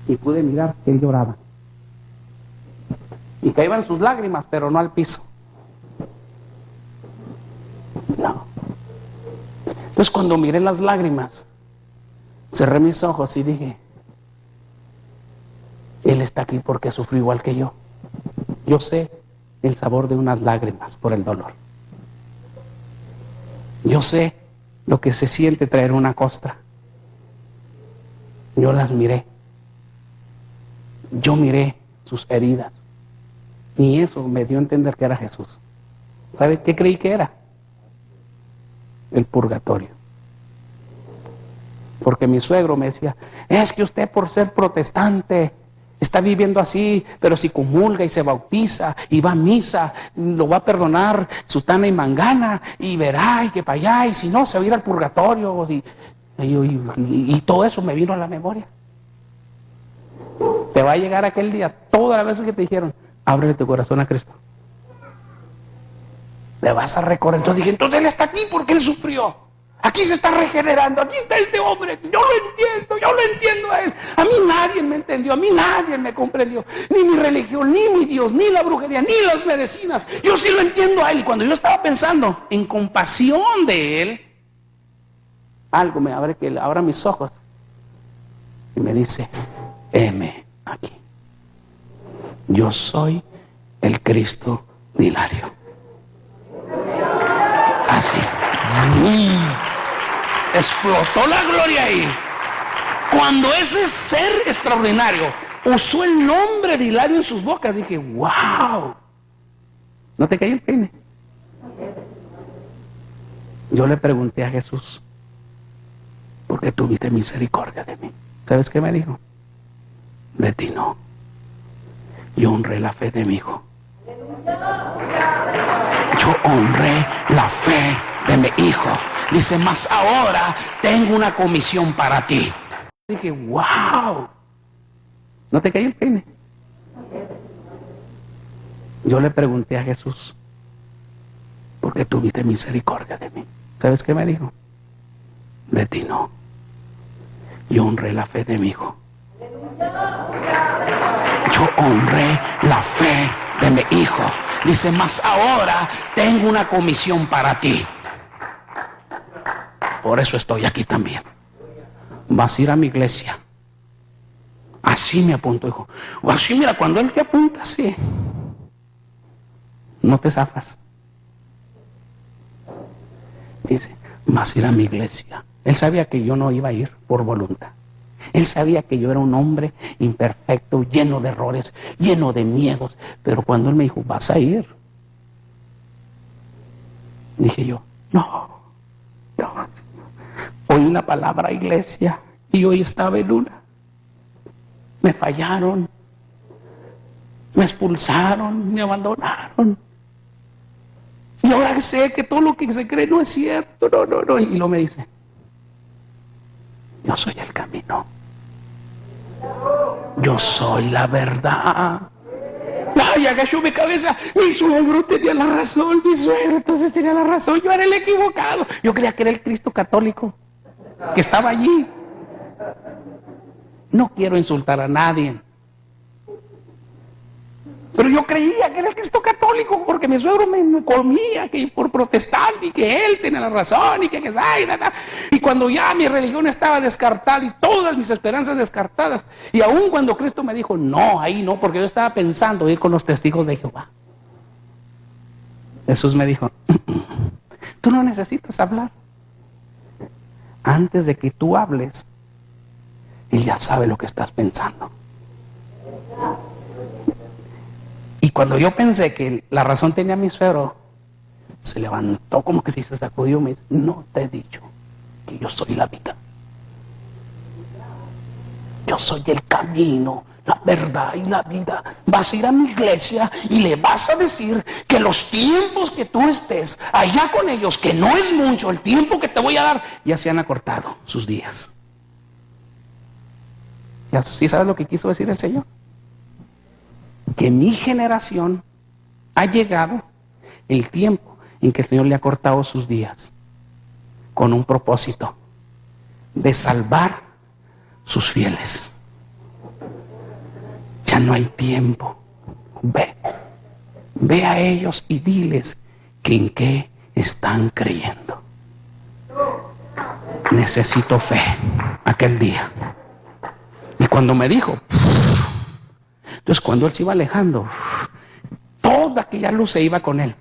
B: Y pude mirar que él lloraba. Y caían sus lágrimas, pero no al piso. No. Entonces cuando miré las lágrimas, cerré mis ojos y dije, Él está aquí porque sufrió igual que yo. Yo sé el sabor de unas lágrimas por el dolor. Yo sé lo que se siente traer una costra. Yo las miré. Yo miré sus heridas. Y eso me dio a entender que era Jesús. ¿Sabe qué creí que era? El purgatorio. Porque mi suegro me decía, es que usted por ser protestante está viviendo así, pero si comulga y se bautiza y va a misa, lo va a perdonar sutana y mangana, y verá, y que para allá, y si no, se va a ir al purgatorio. Y todo eso me vino a la memoria. Te va a llegar aquel día, todas las veces que te dijeron, ábrele tu corazón a Cristo. Le vas a recorrer. Entonces dije, entonces Él está aquí porque Él sufrió. Aquí se está regenerando, aquí está este hombre, yo lo entiendo a él. A mí nadie me entendió, a mí nadie me comprendió. Ni mi religión, ni mi Dios, ni la brujería, ni las medicinas. Yo sí lo entiendo a él. Y cuando yo estaba pensando en compasión de él, algo me abre que él abra mis ojos y me dice, heme aquí. Yo soy el Cristo de Hilario. Así. Explotó la gloria ahí. Cuando ese ser extraordinario usó el nombre de Hilario en sus bocas, dije, wow. ¿No te cae el peine? Yo le pregunté a Jesús, ¿por qué tuviste misericordia de mí? ¿Sabes qué me dijo? De ti no. Yo honré la fe de mi hijo. Yo honré la fe de mi hijo. Dice, mas ahora tengo una comisión para ti. Dije, wow. ¿No te cayó el peine? Yo le pregunté a Jesús, ¿por qué tuviste misericordia de mí? ¿Sabes qué me dijo? De ti no. Yo honré la fe de mi hijo. Yo honré la fe de mi hijo. Dice, mas ahora tengo una comisión para ti. Por eso estoy aquí también. Vas a ir a mi iglesia. Así me apuntó, hijo. O así, mira, cuando él te apunta así, no te zafas. Dice, vas a ir a mi iglesia. Él sabía que yo no iba a ir por voluntad. Él sabía que yo era un hombre imperfecto, lleno de errores, lleno de miedos. Pero cuando él me dijo, vas a ir, dije yo, no. Oí la palabra iglesia y hoy estaba en una. Me fallaron, me expulsaron, me abandonaron. Y ahora sé que todo lo que se cree no es cierto, no. Y lo me dice, yo soy el camino. Yo soy la verdad. Ay, agachó mi cabeza. Mi suegro tenía la razón, mi suegro entonces tenía la razón. Yo era el equivocado. Yo creía que era el Cristo católico que estaba allí. No quiero insultar a nadie, pero yo creía que era el Cristo católico porque mi suegro me comía que por protestante y que él tenía la razón y cuando ya mi religión estaba descartada y todas mis esperanzas descartadas, y aún cuando Cristo me dijo no, ahí no, porque yo estaba pensando ir con los testigos de Jehová, Jesús me dijo, tú no necesitas hablar. Antes de que tú hables, Él ya sabe lo que estás pensando. Y cuando yo pensé que la razón tenía mi suegro, se levantó como que si se sacudió y me dice, no te he dicho que yo soy la vida. Yo soy el camino, la verdad y la vida. Vas a ir a mi iglesia y le vas a decir que los tiempos que tú estés allá con ellos, que no es mucho el tiempo que te voy a dar, ya se han acortado sus días. ¿Ya sí sabes lo que quiso decir el Señor? Que mi generación ha llegado el tiempo en que el Señor le ha cortado sus días con un propósito de salvar sus fieles. Ya no hay tiempo. Ve a ellos y diles que en qué están creyendo. Necesito fe aquel día. Y cuando me dijo, entonces cuando él se iba alejando, toda aquella luz se iba con él.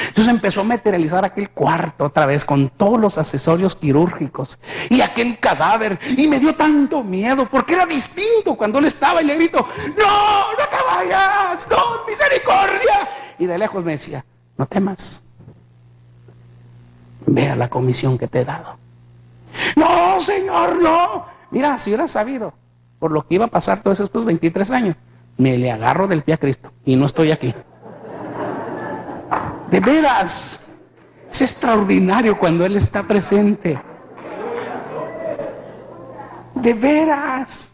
B: Entonces empezó a materializar aquel cuarto otra vez con todos los accesorios quirúrgicos y aquel cadáver, y me dio tanto miedo porque era distinto cuando él estaba y le grito, no, no te vayas, no, misericordia. Y de lejos me decía, no temas, ve a la comisión que te he dado. No, Señor, no. Mira, si hubiera sabido por lo que iba a pasar todos estos 23 años, me le agarro del pie a Cristo y no estoy aquí. De veras, es extraordinario cuando Él está presente. De veras.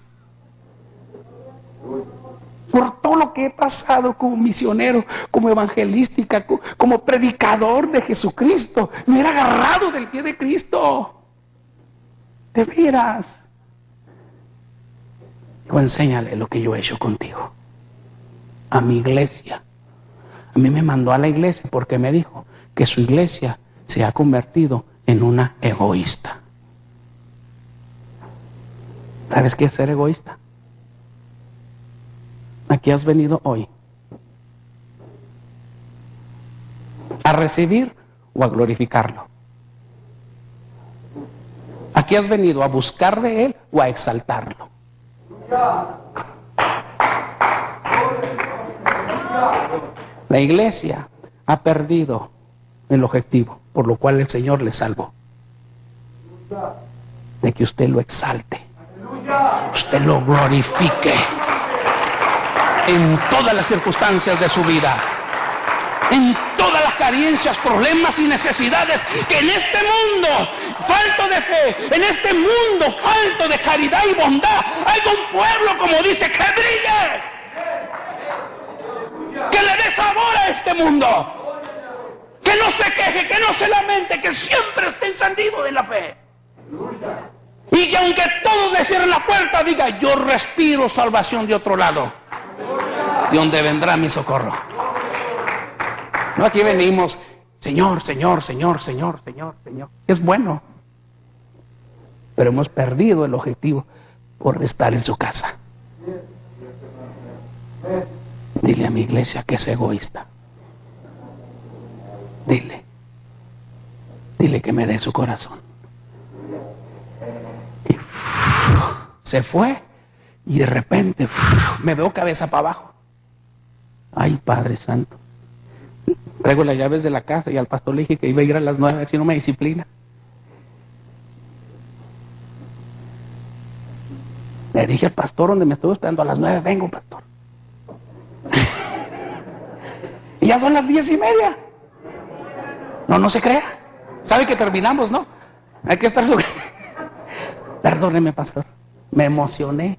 B: Por todo lo que he pasado como misionero, como evangelística, como predicador de Jesucristo, me hubiera agarrado del pie de Cristo. De veras. Digo, enséñale lo que yo he hecho contigo. A mi iglesia. A mí me mandó a la iglesia porque me dijo que su iglesia se ha convertido en una egoísta. ¿Sabes qué es ser egoísta? Aquí has venido hoy a recibir o a glorificarlo. Aquí has venido a buscar de Él o a exaltarlo. La iglesia ha perdido el objetivo, por lo cual el Señor le salvó. De que usted lo exalte, usted lo glorifique en todas las circunstancias de su vida, en todas las carencias, problemas y necesidades que en este mundo, falto de fe, en este mundo, falto de caridad y bondad, hay un pueblo, como dice, que brille, que le dé sabor a este mundo, que no se queje, que no se lamente, que siempre esté encendido de la fe. Y que aunque todos le cierren la puerta, diga, yo respiro salvación de otro lado, de donde vendrá mi socorro. No, aquí venimos, Señor, Señor, Señor, Señor, Señor, Señor. Es bueno, pero hemos perdido el objetivo por estar en su casa. Dile a mi iglesia que es egoísta. Dile que me dé su corazón. Y se fue y de repente me veo cabeza para abajo. Ay, Padre Santo. Traigo las llaves de la casa y al pastor le dije que iba a ir a las 9 a ver si no me disciplina. Le dije al pastor donde me estuvo esperando, a las 9 vengo, pastor. Y ya son las 10:30. No se crea. Sabe que terminamos, ¿no? Hay que estar Perdóneme, pastor. Me emocioné.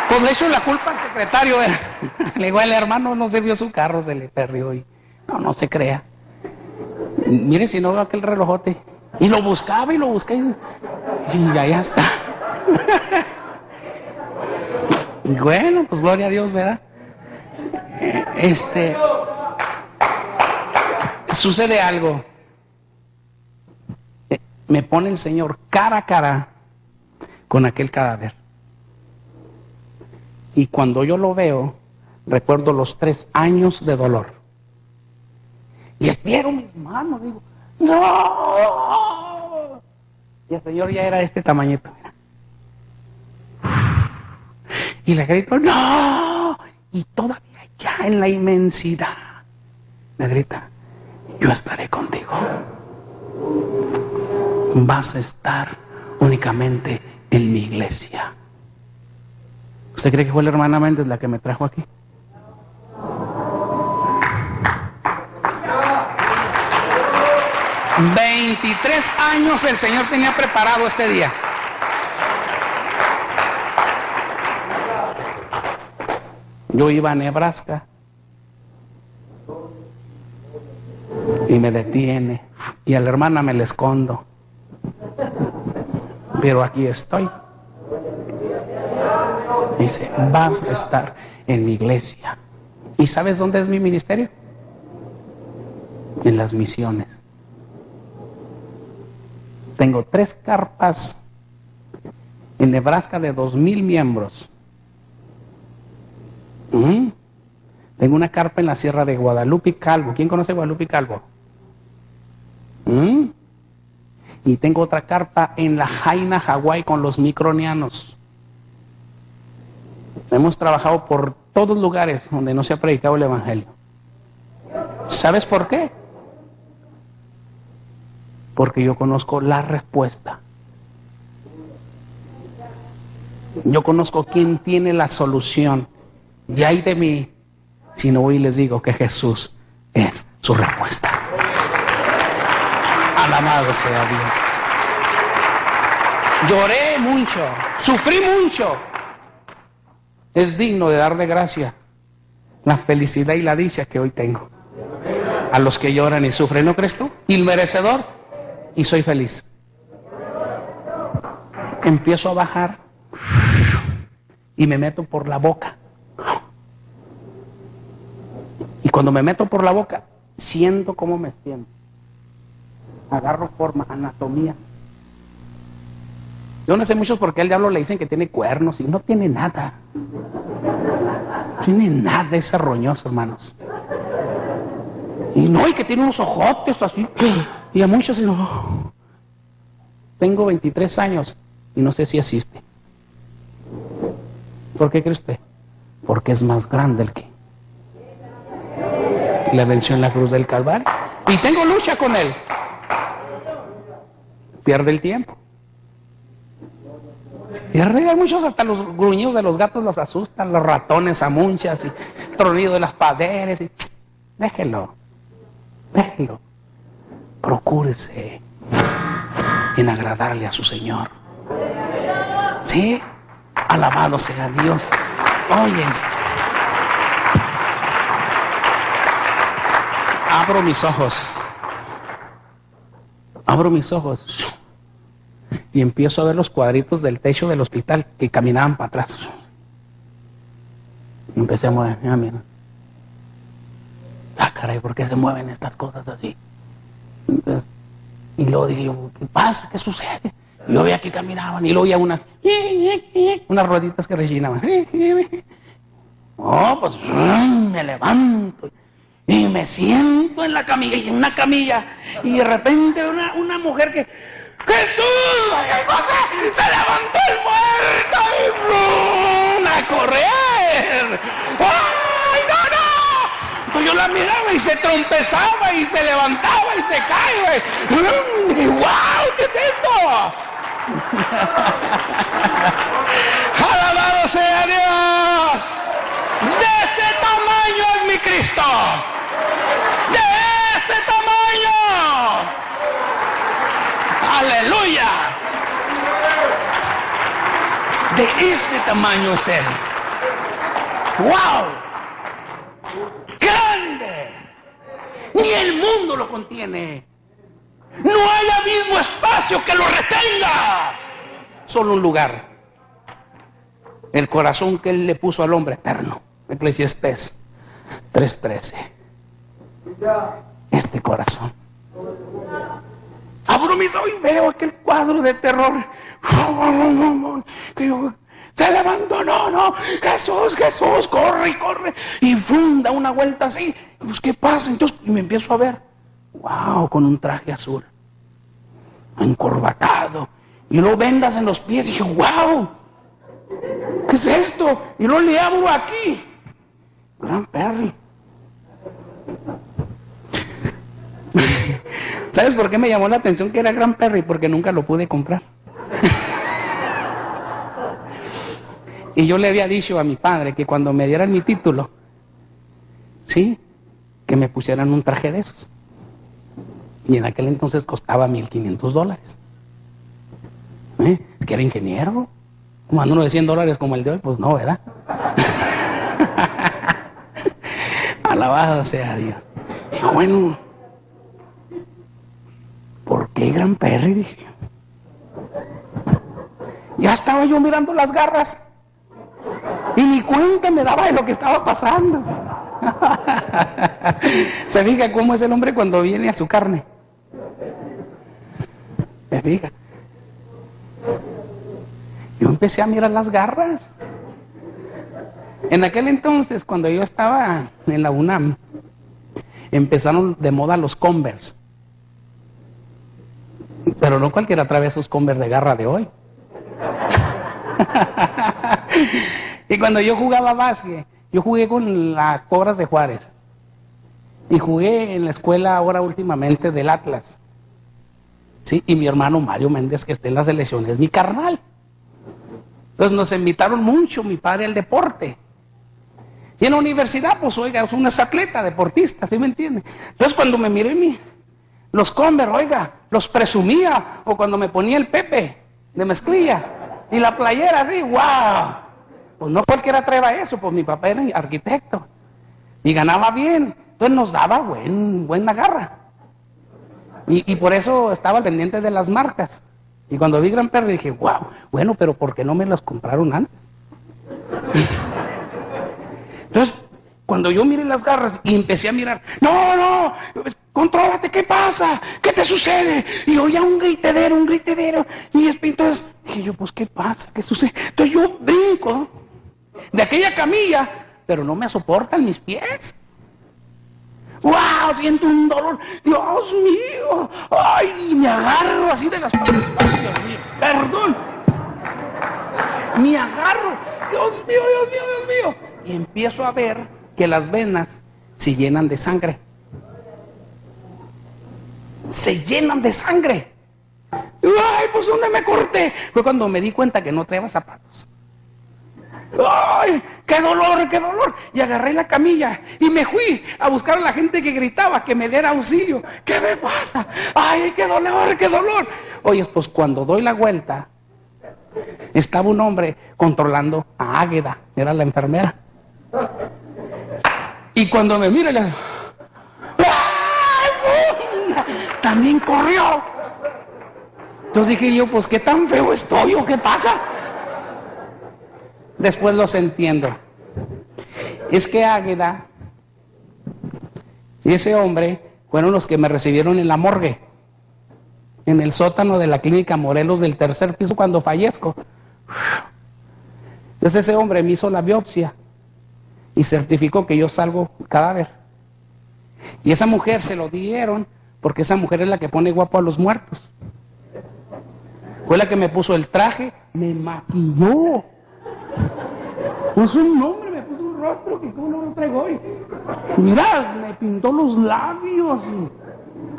B: Pues le echo la culpa al secretario. Le digo, el hermano no se vio su carro, se le perdió. Y no se crea. Mire si no veo aquel relojote. Y lo buscaba y lo busqué. Y ya está. Y bueno, pues gloria a Dios, ¿verdad? Sucede algo. Me pone el Señor cara a cara con aquel cadáver. Y cuando yo lo veo, recuerdo los 3 años de dolor. Y estiro mis manos, digo, ¡no! Y el Señor ya era este tamañito, mira. Y le grito, ¡no! Y todavía ya en la inmensidad me grita, yo estaré contigo. Vas a estar únicamente en mi iglesia. ¿Usted cree que fue la hermana Méndez la que me trajo aquí? $23 años el Señor tenía preparado este día. Yo iba a Nebraska y me detiene y a la hermana me la escondo, pero aquí estoy. Dice, vas a estar en mi iglesia. ¿Y sabes dónde es mi ministerio? En las misiones. Tengo 3 carpas en Nebraska de 2,000 miembros. Tengo una carpa en la sierra de Guadalupe y Calvo. ¿Quién conoce Guadalupe y Calvo? Y tengo otra carpa en la Jaina, Hawái, con los micronianos. Hemos trabajado por todos lugares donde no se ha predicado el evangelio. ¿Sabes por qué? Porque yo conozco la respuesta. Yo conozco quién tiene la solución. Y ay de mí si no voy y les digo que Jesús es su respuesta. Alabado sea Dios. Lloré mucho, sufrí mucho. Es digno de darle gracia la felicidad y la dicha que hoy tengo. A los que lloran y sufren, ¿no crees tú? Y el merecedor, y soy feliz. Empiezo a bajar y me meto por la boca. Y cuando me meto por la boca, siento cómo me siento. Agarro forma, anatomía. Yo no sé muchos por qué al diablo le dicen que tiene cuernos y no tiene nada. No tiene nada ese roñoso, hermanos. Y no, y que tiene unos ojotes así. Y a muchos, y no. Tengo 23 años y no sé si existe. ¿Por qué cree usted? Porque es más grande el que la venció en la cruz del Calvario. Y tengo lucha con él. Pierde el tiempo. Pierde, hay muchos, hasta los gruñidos de los gatos los asustan, los ratones a munchas, y el tronido de las paderes. Y... déjelo. Procúrese en agradarle a su Señor. ¿Sí? Alabado sea Dios. Oye, abro mis ojos y empiezo a ver los cuadritos del techo del hospital que caminaban para atrás. Y empecé a mover, mira. Caray, ¿por qué se mueven estas cosas así? Entonces, y luego dije yo, ¿qué pasa? ¿Qué sucede? Y yo veía que caminaban y luego veía unas rueditas que rechinaban. Oh, pues me levanto y me siento en la camilla, y en una camilla, y de repente una mujer que ¡Jesús! ¡Qué cosa! ¡Se levantó el muerto! ¡Y ¡brum! ¡A correr! ¡Ay, no! Pues yo la miraba y se trompezaba y se levantaba y se cae. Y ¡wow! ¿Qué es esto? ¡Alabado sea Dios! ¡De ese tamaño es mi Cristo! ¡De ese tamaño! ¡Aleluya! De ese tamaño es Él. ¡Wow! ¡Grande! Ni el mundo lo contiene. No hay abismo espacio que lo retenga. Solo un lugar. El corazón que Él le puso al hombre eterno. Eclesiastés 3:13. Este corazón. Abro mis ojos y veo aquel cuadro de terror. Se levantó, no, Jesús, corre. Y da una vuelta así. Pues, ¿qué pasa? Entonces me empiezo a ver. Wow, con un traje azul. Encorbatado. Y luego vendas en los pies. Dije, wow. ¿qué es esto? Y luego le abro aquí. Gran Perry. ¿Sabes por qué me llamó la atención que era Gran Perry? Porque nunca lo pude comprar. Y yo le había dicho a mi padre que cuando me dieran mi título, sí, que me pusieran un traje de esos. Y en aquel entonces costaba $1,500. Es que era ingeniero. Como uno de $100 como el de hoy, pues no, ¿verdad? Alabado sea Dios. Y bueno, ¿por qué Gran Perry? Dije yo. Ya estaba yo mirando las garras y ni cuenta me daba de lo que estaba pasando. ¿Se fija cómo es el hombre cuando viene a su carne? ¿Se fija? Yo empecé a mirar las garras. En aquel entonces, cuando yo estaba en la UNAM, empezaron de moda los Converse. Pero no cualquiera trae esos Converse de garra de hoy. Y cuando yo jugaba básquet, yo jugué con las Cobras de Juárez. Y jugué en la escuela ahora últimamente del Atlas. ¿Sí? Y mi hermano Mario Méndez, que está en la selección, es mi carnal. Entonces nos invitaron mucho, mi padre, al deporte. Y en la universidad, pues oiga, es una atleta, deportista, ¿sí me entiende? Entonces cuando me miré los Converse, oiga, los presumía. O cuando me ponía el Pepe de mezclilla y la playera así, ¡wow! Pues no cualquiera traía eso, pues mi papá era arquitecto. Y ganaba bien, entonces nos daba buena garra. Y por eso estaba pendiente de las marcas. Y cuando vi Gran Perry dije, wow, bueno, pero ¿por qué no me las compraron antes? Entonces, cuando yo miré las garras y empecé a mirar, no, contrólate, ¿qué pasa? ¿Qué te sucede? Y oía un gritedero. Y entonces dije yo, pues, ¿qué pasa? ¿Qué sucede? Entonces yo brinco de aquella camilla, pero no me soportan mis pies. ¡Wow! Siento un dolor. ¡Dios mío! ¡Ay! Me agarro así de las patas. ¡Ay, Dios mío! ¡Perdón! Me agarro. ¡Dios mío! Y empiezo a ver que las venas se llenan de sangre. ¡Se llenan de sangre! ¡Ay! Pues ¿dónde me corté? Fue cuando me di cuenta que no traía zapatos. ¡Ay! ¡Qué dolor! Y agarré la camilla y me fui a buscar a la gente que gritaba que me diera auxilio. ¿Qué me pasa? ¡Ay, qué dolor! Oye, pues cuando doy la vuelta, estaba un hombre controlando a Águeda, era la enfermera. Y cuando me mira, ¡ay! También corrió. Entonces dije yo, pues qué tan feo estoy o qué pasa. Después los entiendo. Es que Águeda y ese hombre fueron los que me recibieron en la morgue, en el sótano de la clínica Morelos del 3er piso cuando fallezco. Entonces ese hombre me hizo la biopsia y certificó que yo salgo cadáver. Y esa mujer se lo dieron porque esa mujer es la que pone guapo a los muertos. Fue la que me puso el traje, me maquilló. Puso un nombre, me puso un rostro que como no lo traigo hoy. Mira, me pintó los labios.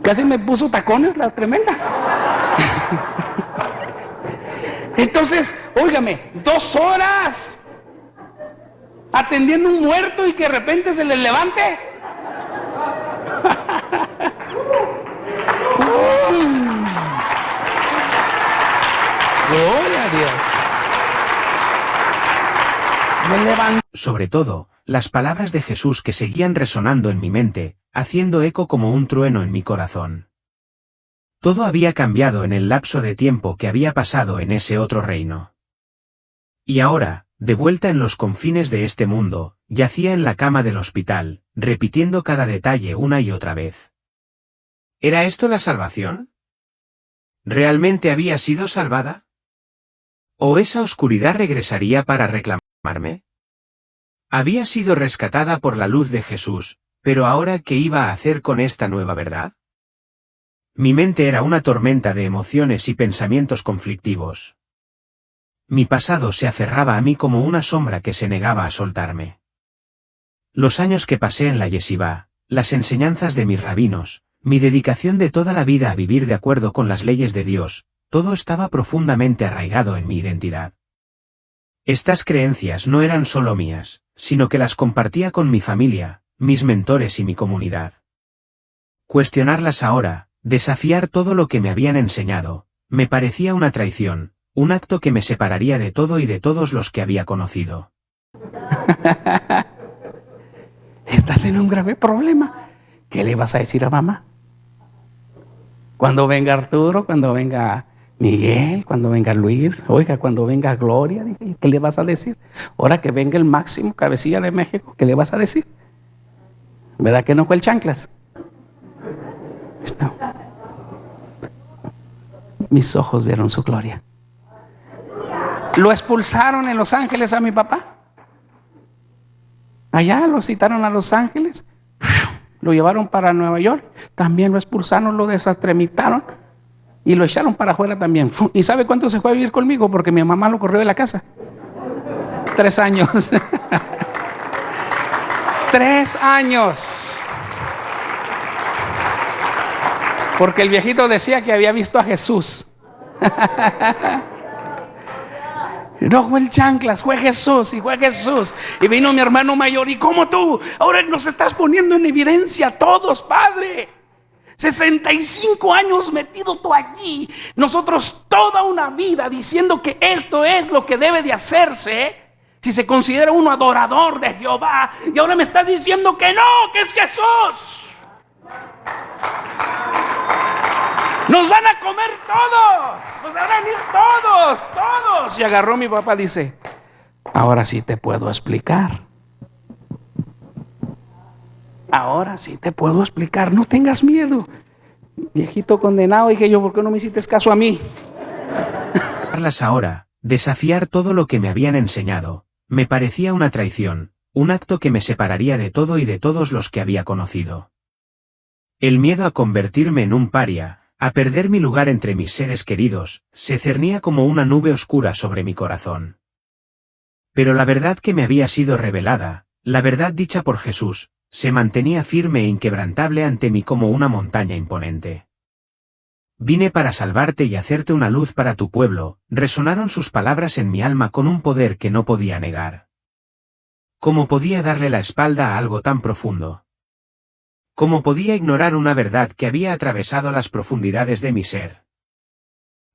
B: Casi me puso tacones la tremenda. Entonces, óigame, 2 horas atendiendo a un muerto y que de repente se le levante. Gloria a Dios. Me levanté.
A: Sobre todo, las palabras de Jesús que seguían resonando en mi mente, haciendo eco como un trueno en mi corazón. Todo había cambiado en el lapso de tiempo que había pasado en ese otro reino. Y ahora, de vuelta en los confines de este mundo, yacía en la cama del hospital, repitiendo cada detalle una y otra vez. ¿Era esto la salvación? ¿Realmente había sido salvada? ¿O esa oscuridad regresaría para reclamarme? Había sido rescatada por la luz de Jesús, pero ahora ¿qué iba a hacer con esta nueva verdad? Mi mente era una tormenta de emociones y pensamientos conflictivos. Mi pasado se aferraba a mí como una sombra que se negaba a soltarme. Los años que pasé en la yeshivá, las enseñanzas de mis rabinos, mi dedicación de toda la vida a vivir de acuerdo con las leyes de Dios, todo estaba profundamente arraigado en mi identidad. Estas creencias no eran solo mías, sino que las compartía con mi familia, mis mentores y mi comunidad. Cuestionarlas ahora, desafiar todo lo que me habían enseñado, me parecía una traición, un acto que me separaría de todo y de todos los que había conocido.
B: Estás en un grave problema. ¿Qué le vas a decir a mamá? Cuando venga Arturo, cuando venga Miguel, cuando venga Luis, oiga, cuando venga Gloria, dije, ¿qué le vas a decir? Ahora que venga el Máximo, cabecilla de México, ¿qué le vas a decir? ¿Verdad que no fue el chanclas? No. Mis ojos vieron su gloria. Lo expulsaron en Los Ángeles a mi papá. Allá lo citaron a Los Ángeles. Lo llevaron para Nueva York. También lo expulsaron, lo desatremitaron. Y lo echaron para afuera también. ¿Y sabe cuánto se fue a vivir conmigo? Porque mi mamá lo corrió de la casa. 3 años. 3 años. Porque el viejito decía que había visto a Jesús. No fue el chanclas, fue Jesús, y fue Jesús. Y vino mi hermano mayor, y como tú, ahora nos estás poniendo en evidencia a todos, Padre. 65 años metido tú aquí, nosotros toda una vida diciendo que esto es lo que debe de hacerse, si se considera uno adorador de Jehová, y ahora me estás diciendo que no, que es Jesús. Nos van a comer todos, nos van a venir todos. Y agarró mi papá, dice, ahora sí te puedo explicar. Ahora sí te puedo explicar, no tengas miedo. Viejito condenado, dije yo, ¿por qué no me hiciste caso a mí?
A: Ahora, desafiar todo lo que me habían enseñado, me parecía una traición, un acto que me separaría de todo y de todos los que había conocido. El miedo a convertirme en un paria, a perder mi lugar entre mis seres queridos, se cernía como una nube oscura sobre mi corazón. Pero la verdad que me había sido revelada, la verdad dicha por Jesús, se mantenía firme e inquebrantable ante mí como una montaña imponente. Vine para salvarte y hacerte una luz para tu pueblo, resonaron sus palabras en mi alma con un poder que no podía negar. ¿Cómo podía darle la espalda a algo tan profundo? ¿Cómo podía ignorar una verdad que había atravesado las profundidades de mi ser?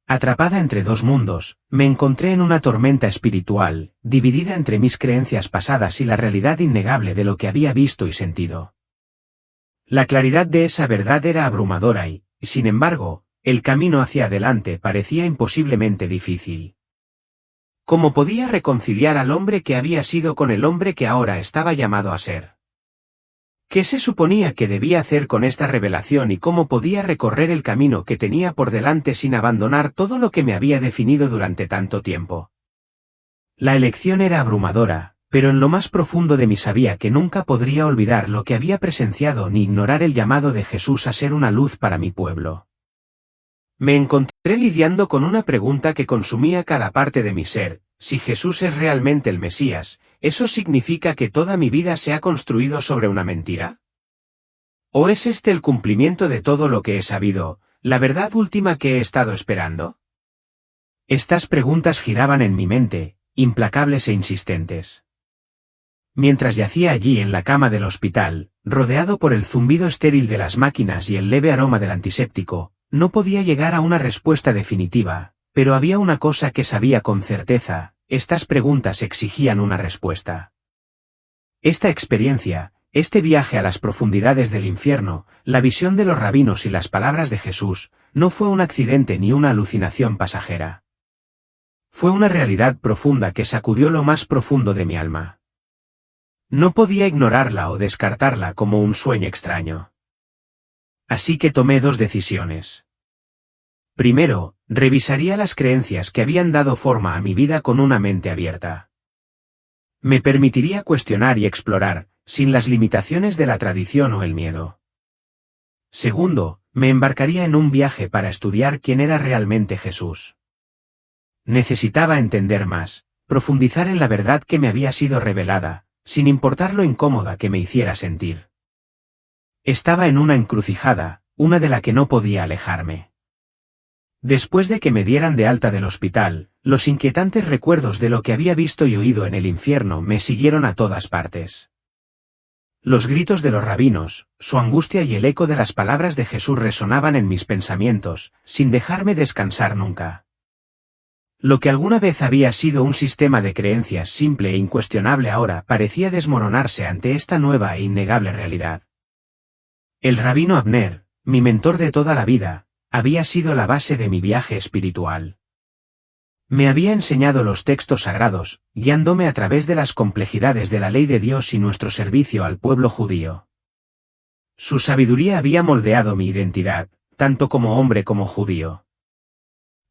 A: Atrapada entre 2 mundos, me encontré en una tormenta espiritual, dividida entre mis creencias pasadas y la realidad innegable de lo que había visto y sentido. La claridad de esa verdad era abrumadora y, sin embargo, el camino hacia adelante parecía imposiblemente difícil. ¿Cómo podía reconciliar al hombre que había sido con el hombre que ahora estaba llamado a ser? ¿Qué se suponía que debía hacer con esta revelación y cómo podía recorrer el camino que tenía por delante sin abandonar todo lo que me había definido durante tanto tiempo? La elección era abrumadora, pero en lo más profundo de mí sabía que nunca podría olvidar lo que había presenciado ni ignorar el llamado de Jesús a ser una luz para mi pueblo. Me encontré lidiando con una pregunta que consumía cada parte de mi ser: si Jesús es realmente el Mesías, ¿eso significa que toda mi vida se ha construido sobre una mentira? ¿O es este el cumplimiento de todo lo que he sabido, la verdad última que he estado esperando? Estas preguntas giraban en mi mente, implacables e insistentes. Mientras yacía allí en la cama del hospital, rodeado por el zumbido estéril de las máquinas y el leve aroma del antiséptico, no podía llegar a una respuesta definitiva, pero había una cosa que sabía con certeza: estas preguntas exigían una respuesta. Esta experiencia, este viaje a las profundidades del infierno, la visión de los rabinos y las palabras de Jesús, no fue un accidente ni una alucinación pasajera. Fue una realidad profunda que sacudió lo más profundo de mi alma. No podía ignorarla o descartarla como un sueño extraño. Así que tomé 2 decisiones. Primero, revisaría las creencias que habían dado forma a mi vida con una mente abierta. Me permitiría cuestionar y explorar, sin las limitaciones de la tradición o el miedo. Segundo, me embarcaría en un viaje para estudiar quién era realmente Jesús. necesitaba entender más, profundizar en la verdad que me había sido revelada, sin importar lo incómoda que me hiciera sentir. Estaba en una encrucijada, una de la que no podía alejarme. Después de que me dieran de alta del hospital, los inquietantes recuerdos de lo que había visto y oído en el infierno me siguieron a todas partes. Los gritos de los rabinos, su angustia y el eco de las palabras de Jesús resonaban en mis pensamientos, sin dejarme descansar nunca. Lo que alguna vez había sido un sistema de creencias simple e incuestionable ahora parecía desmoronarse ante esta nueva e innegable realidad. El rabino Abner, mi mentor de toda la vida, había sido la base de mi viaje espiritual. Me había enseñado los textos sagrados, guiándome a través de las complejidades de la ley de Dios y nuestro servicio al pueblo judío. Su sabiduría había moldeado mi identidad, tanto como hombre como judío.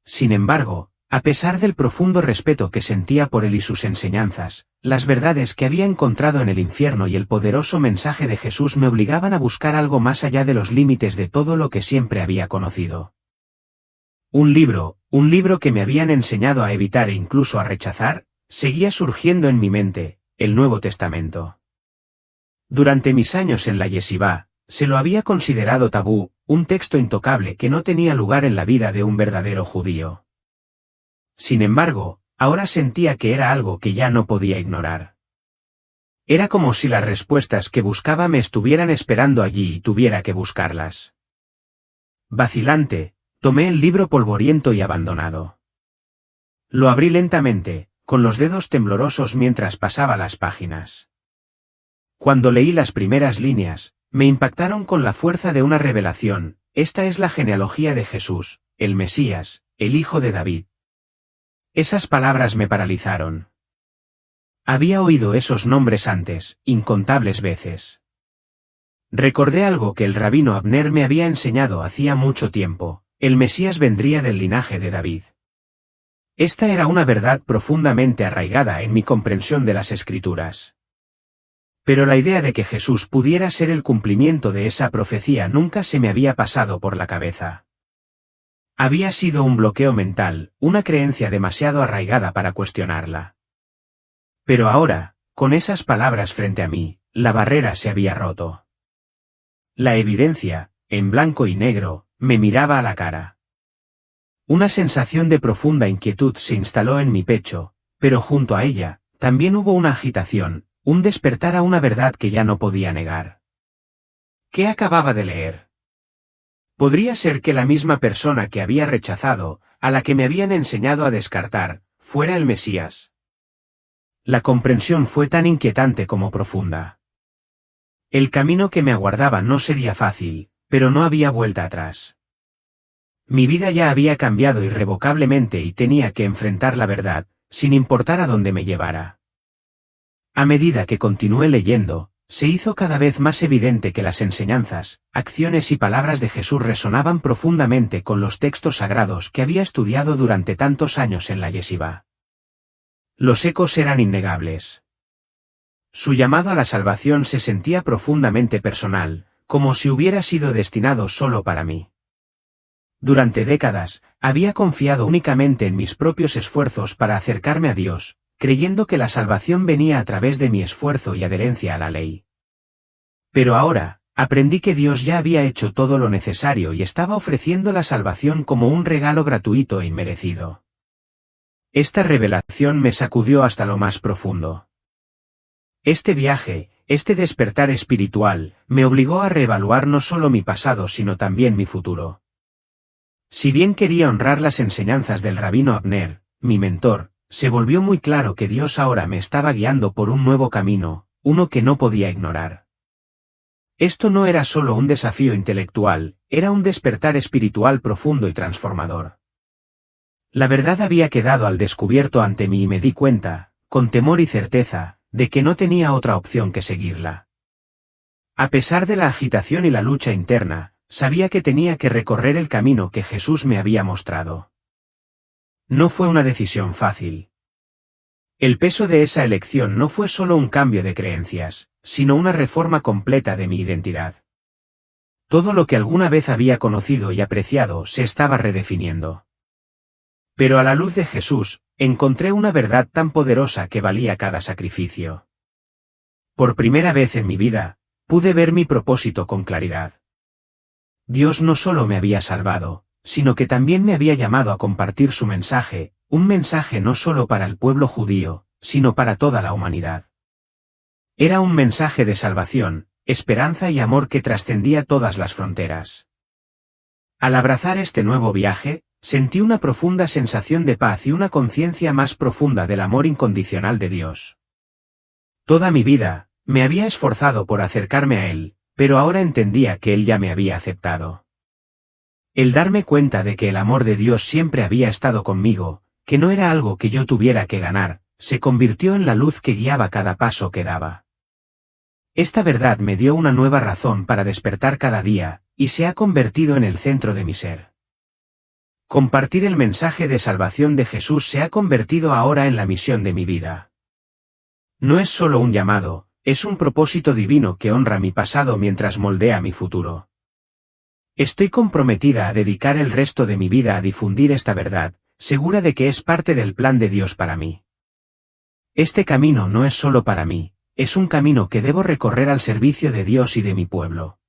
A: Sin embargo, a pesar del profundo respeto que sentía por él y sus enseñanzas, las verdades que había encontrado en el infierno y el poderoso mensaje de Jesús me obligaban a buscar algo más allá de los límites de todo lo que siempre había conocido. Un libro que me habían enseñado a evitar e incluso a rechazar, seguía surgiendo en mi mente, el Nuevo Testamento. Durante mis años en la yeshivá, se lo había considerado tabú, un texto intocable que no tenía lugar en la vida de un verdadero judío. Sin embargo, ahora sentía que era algo que ya no podía ignorar. Era como si las respuestas que buscaba me estuvieran esperando allí y tuviera que buscarlas. Vacilante, tomé el libro polvoriento y abandonado. Lo abrí lentamente, con los dedos temblorosos mientras pasaba las páginas. Cuando leí las primeras líneas, me impactaron con la fuerza de una revelación. Esta es la genealogía de Jesús, el Mesías, el hijo de David. Esas palabras me paralizaron. Había oído esos nombres antes, incontables veces. Recordé algo que el rabino Abner me había enseñado hacía mucho tiempo: el Mesías vendría del linaje de David. Esta era una verdad profundamente arraigada en mi comprensión de las Escrituras. Pero la idea de que Jesús pudiera ser el cumplimiento de esa profecía nunca se me había pasado por la cabeza. Había sido un bloqueo mental, una creencia demasiado arraigada para cuestionarla. Pero ahora, con esas palabras frente a mí, la barrera se había roto. La evidencia, en blanco y negro, me miraba a la cara. Una sensación de profunda inquietud se instaló en mi pecho, pero junto a ella, también hubo una agitación, un despertar a una verdad que ya no podía negar. ¿Qué acababa de leer? Podría ser que la misma persona que había rechazado, a la que me habían enseñado a descartar, fuera el Mesías. La comprensión fue tan inquietante como profunda. El camino que me aguardaba no sería fácil, pero no había vuelta atrás. Mi vida ya había cambiado irrevocablemente y tenía que enfrentar la verdad, sin importar a dónde me llevara. A medida que continué leyendo, se hizo cada vez más evidente que las enseñanzas, acciones y palabras de Jesús resonaban profundamente con los textos sagrados que había estudiado durante tantos años en la yeshivá. Los ecos eran innegables. Su llamado a la salvación se sentía profundamente personal, como si hubiera sido destinado solo para mí. Durante décadas, había confiado únicamente en mis propios esfuerzos para acercarme a Dios, creyendo que la salvación venía a través de mi esfuerzo y adherencia a la ley. Pero ahora, aprendí que Dios ya había hecho todo lo necesario y estaba ofreciendo la salvación como un regalo gratuito e inmerecido. Esta revelación me sacudió hasta lo más profundo. Este viaje, este despertar espiritual, me obligó a reevaluar no solo mi pasado sino también mi futuro. Si bien quería honrar las enseñanzas del rabino Abner, mi mentor, se volvió muy claro que Dios ahora me estaba guiando por un nuevo camino, uno que no podía ignorar. Esto no era solo un desafío intelectual, era un despertar espiritual profundo y transformador. La verdad había quedado al descubierto ante mí y me di cuenta, con temor y certeza, de que no tenía otra opción que seguirla. A pesar de la agitación y la lucha interna, sabía que tenía que recorrer el camino que Jesús me había mostrado. No fue una decisión fácil. El peso de esa elección no fue solo un cambio de creencias, sino una reforma completa de mi identidad. Todo lo que alguna vez había conocido y apreciado se estaba redefiniendo. Pero a la luz de Jesús, encontré una verdad tan poderosa que valía cada sacrificio. Por primera vez en mi vida, pude ver mi propósito con claridad. Dios no solo me había salvado, sino que también me había llamado a compartir su mensaje, un mensaje no solo para el pueblo judío, sino para toda la humanidad. Era un mensaje de salvación, esperanza y amor que trascendía todas las fronteras. Al abrazar este nuevo viaje, sentí una profunda sensación de paz y una conciencia más profunda del amor incondicional de Dios. Toda mi vida, me había esforzado por acercarme a Él, pero ahora entendía que Él ya me había aceptado. El darme cuenta de que el amor de Dios siempre había estado conmigo, que no era algo que yo tuviera que ganar, se convirtió en la luz que guiaba cada paso que daba. Esta verdad me dio una nueva razón para despertar cada día, y se ha convertido en el centro de mi ser. Compartir el mensaje de salvación de Jesús se ha convertido ahora en la misión de mi vida. No es solo un llamado, es un propósito divino que honra mi pasado mientras moldea mi futuro. Estoy comprometida a dedicar el resto de mi vida a difundir esta verdad, segura de que es parte del plan de Dios para mí. Este camino no es solo para mí, es un camino que debo recorrer al servicio de Dios y de mi pueblo.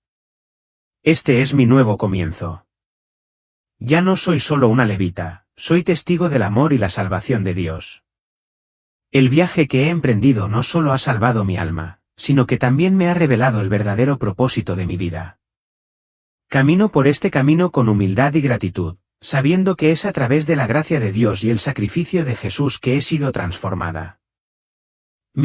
A: Este es mi nuevo comienzo. Ya no soy solo una levita, soy testigo del amor y la salvación de Dios. El viaje que he emprendido no solo ha salvado mi alma, sino que también me ha revelado el verdadero propósito de mi vida. Camino por este camino con humildad y gratitud, sabiendo que es a través de la gracia de Dios y el sacrificio de Jesús que he sido transformada.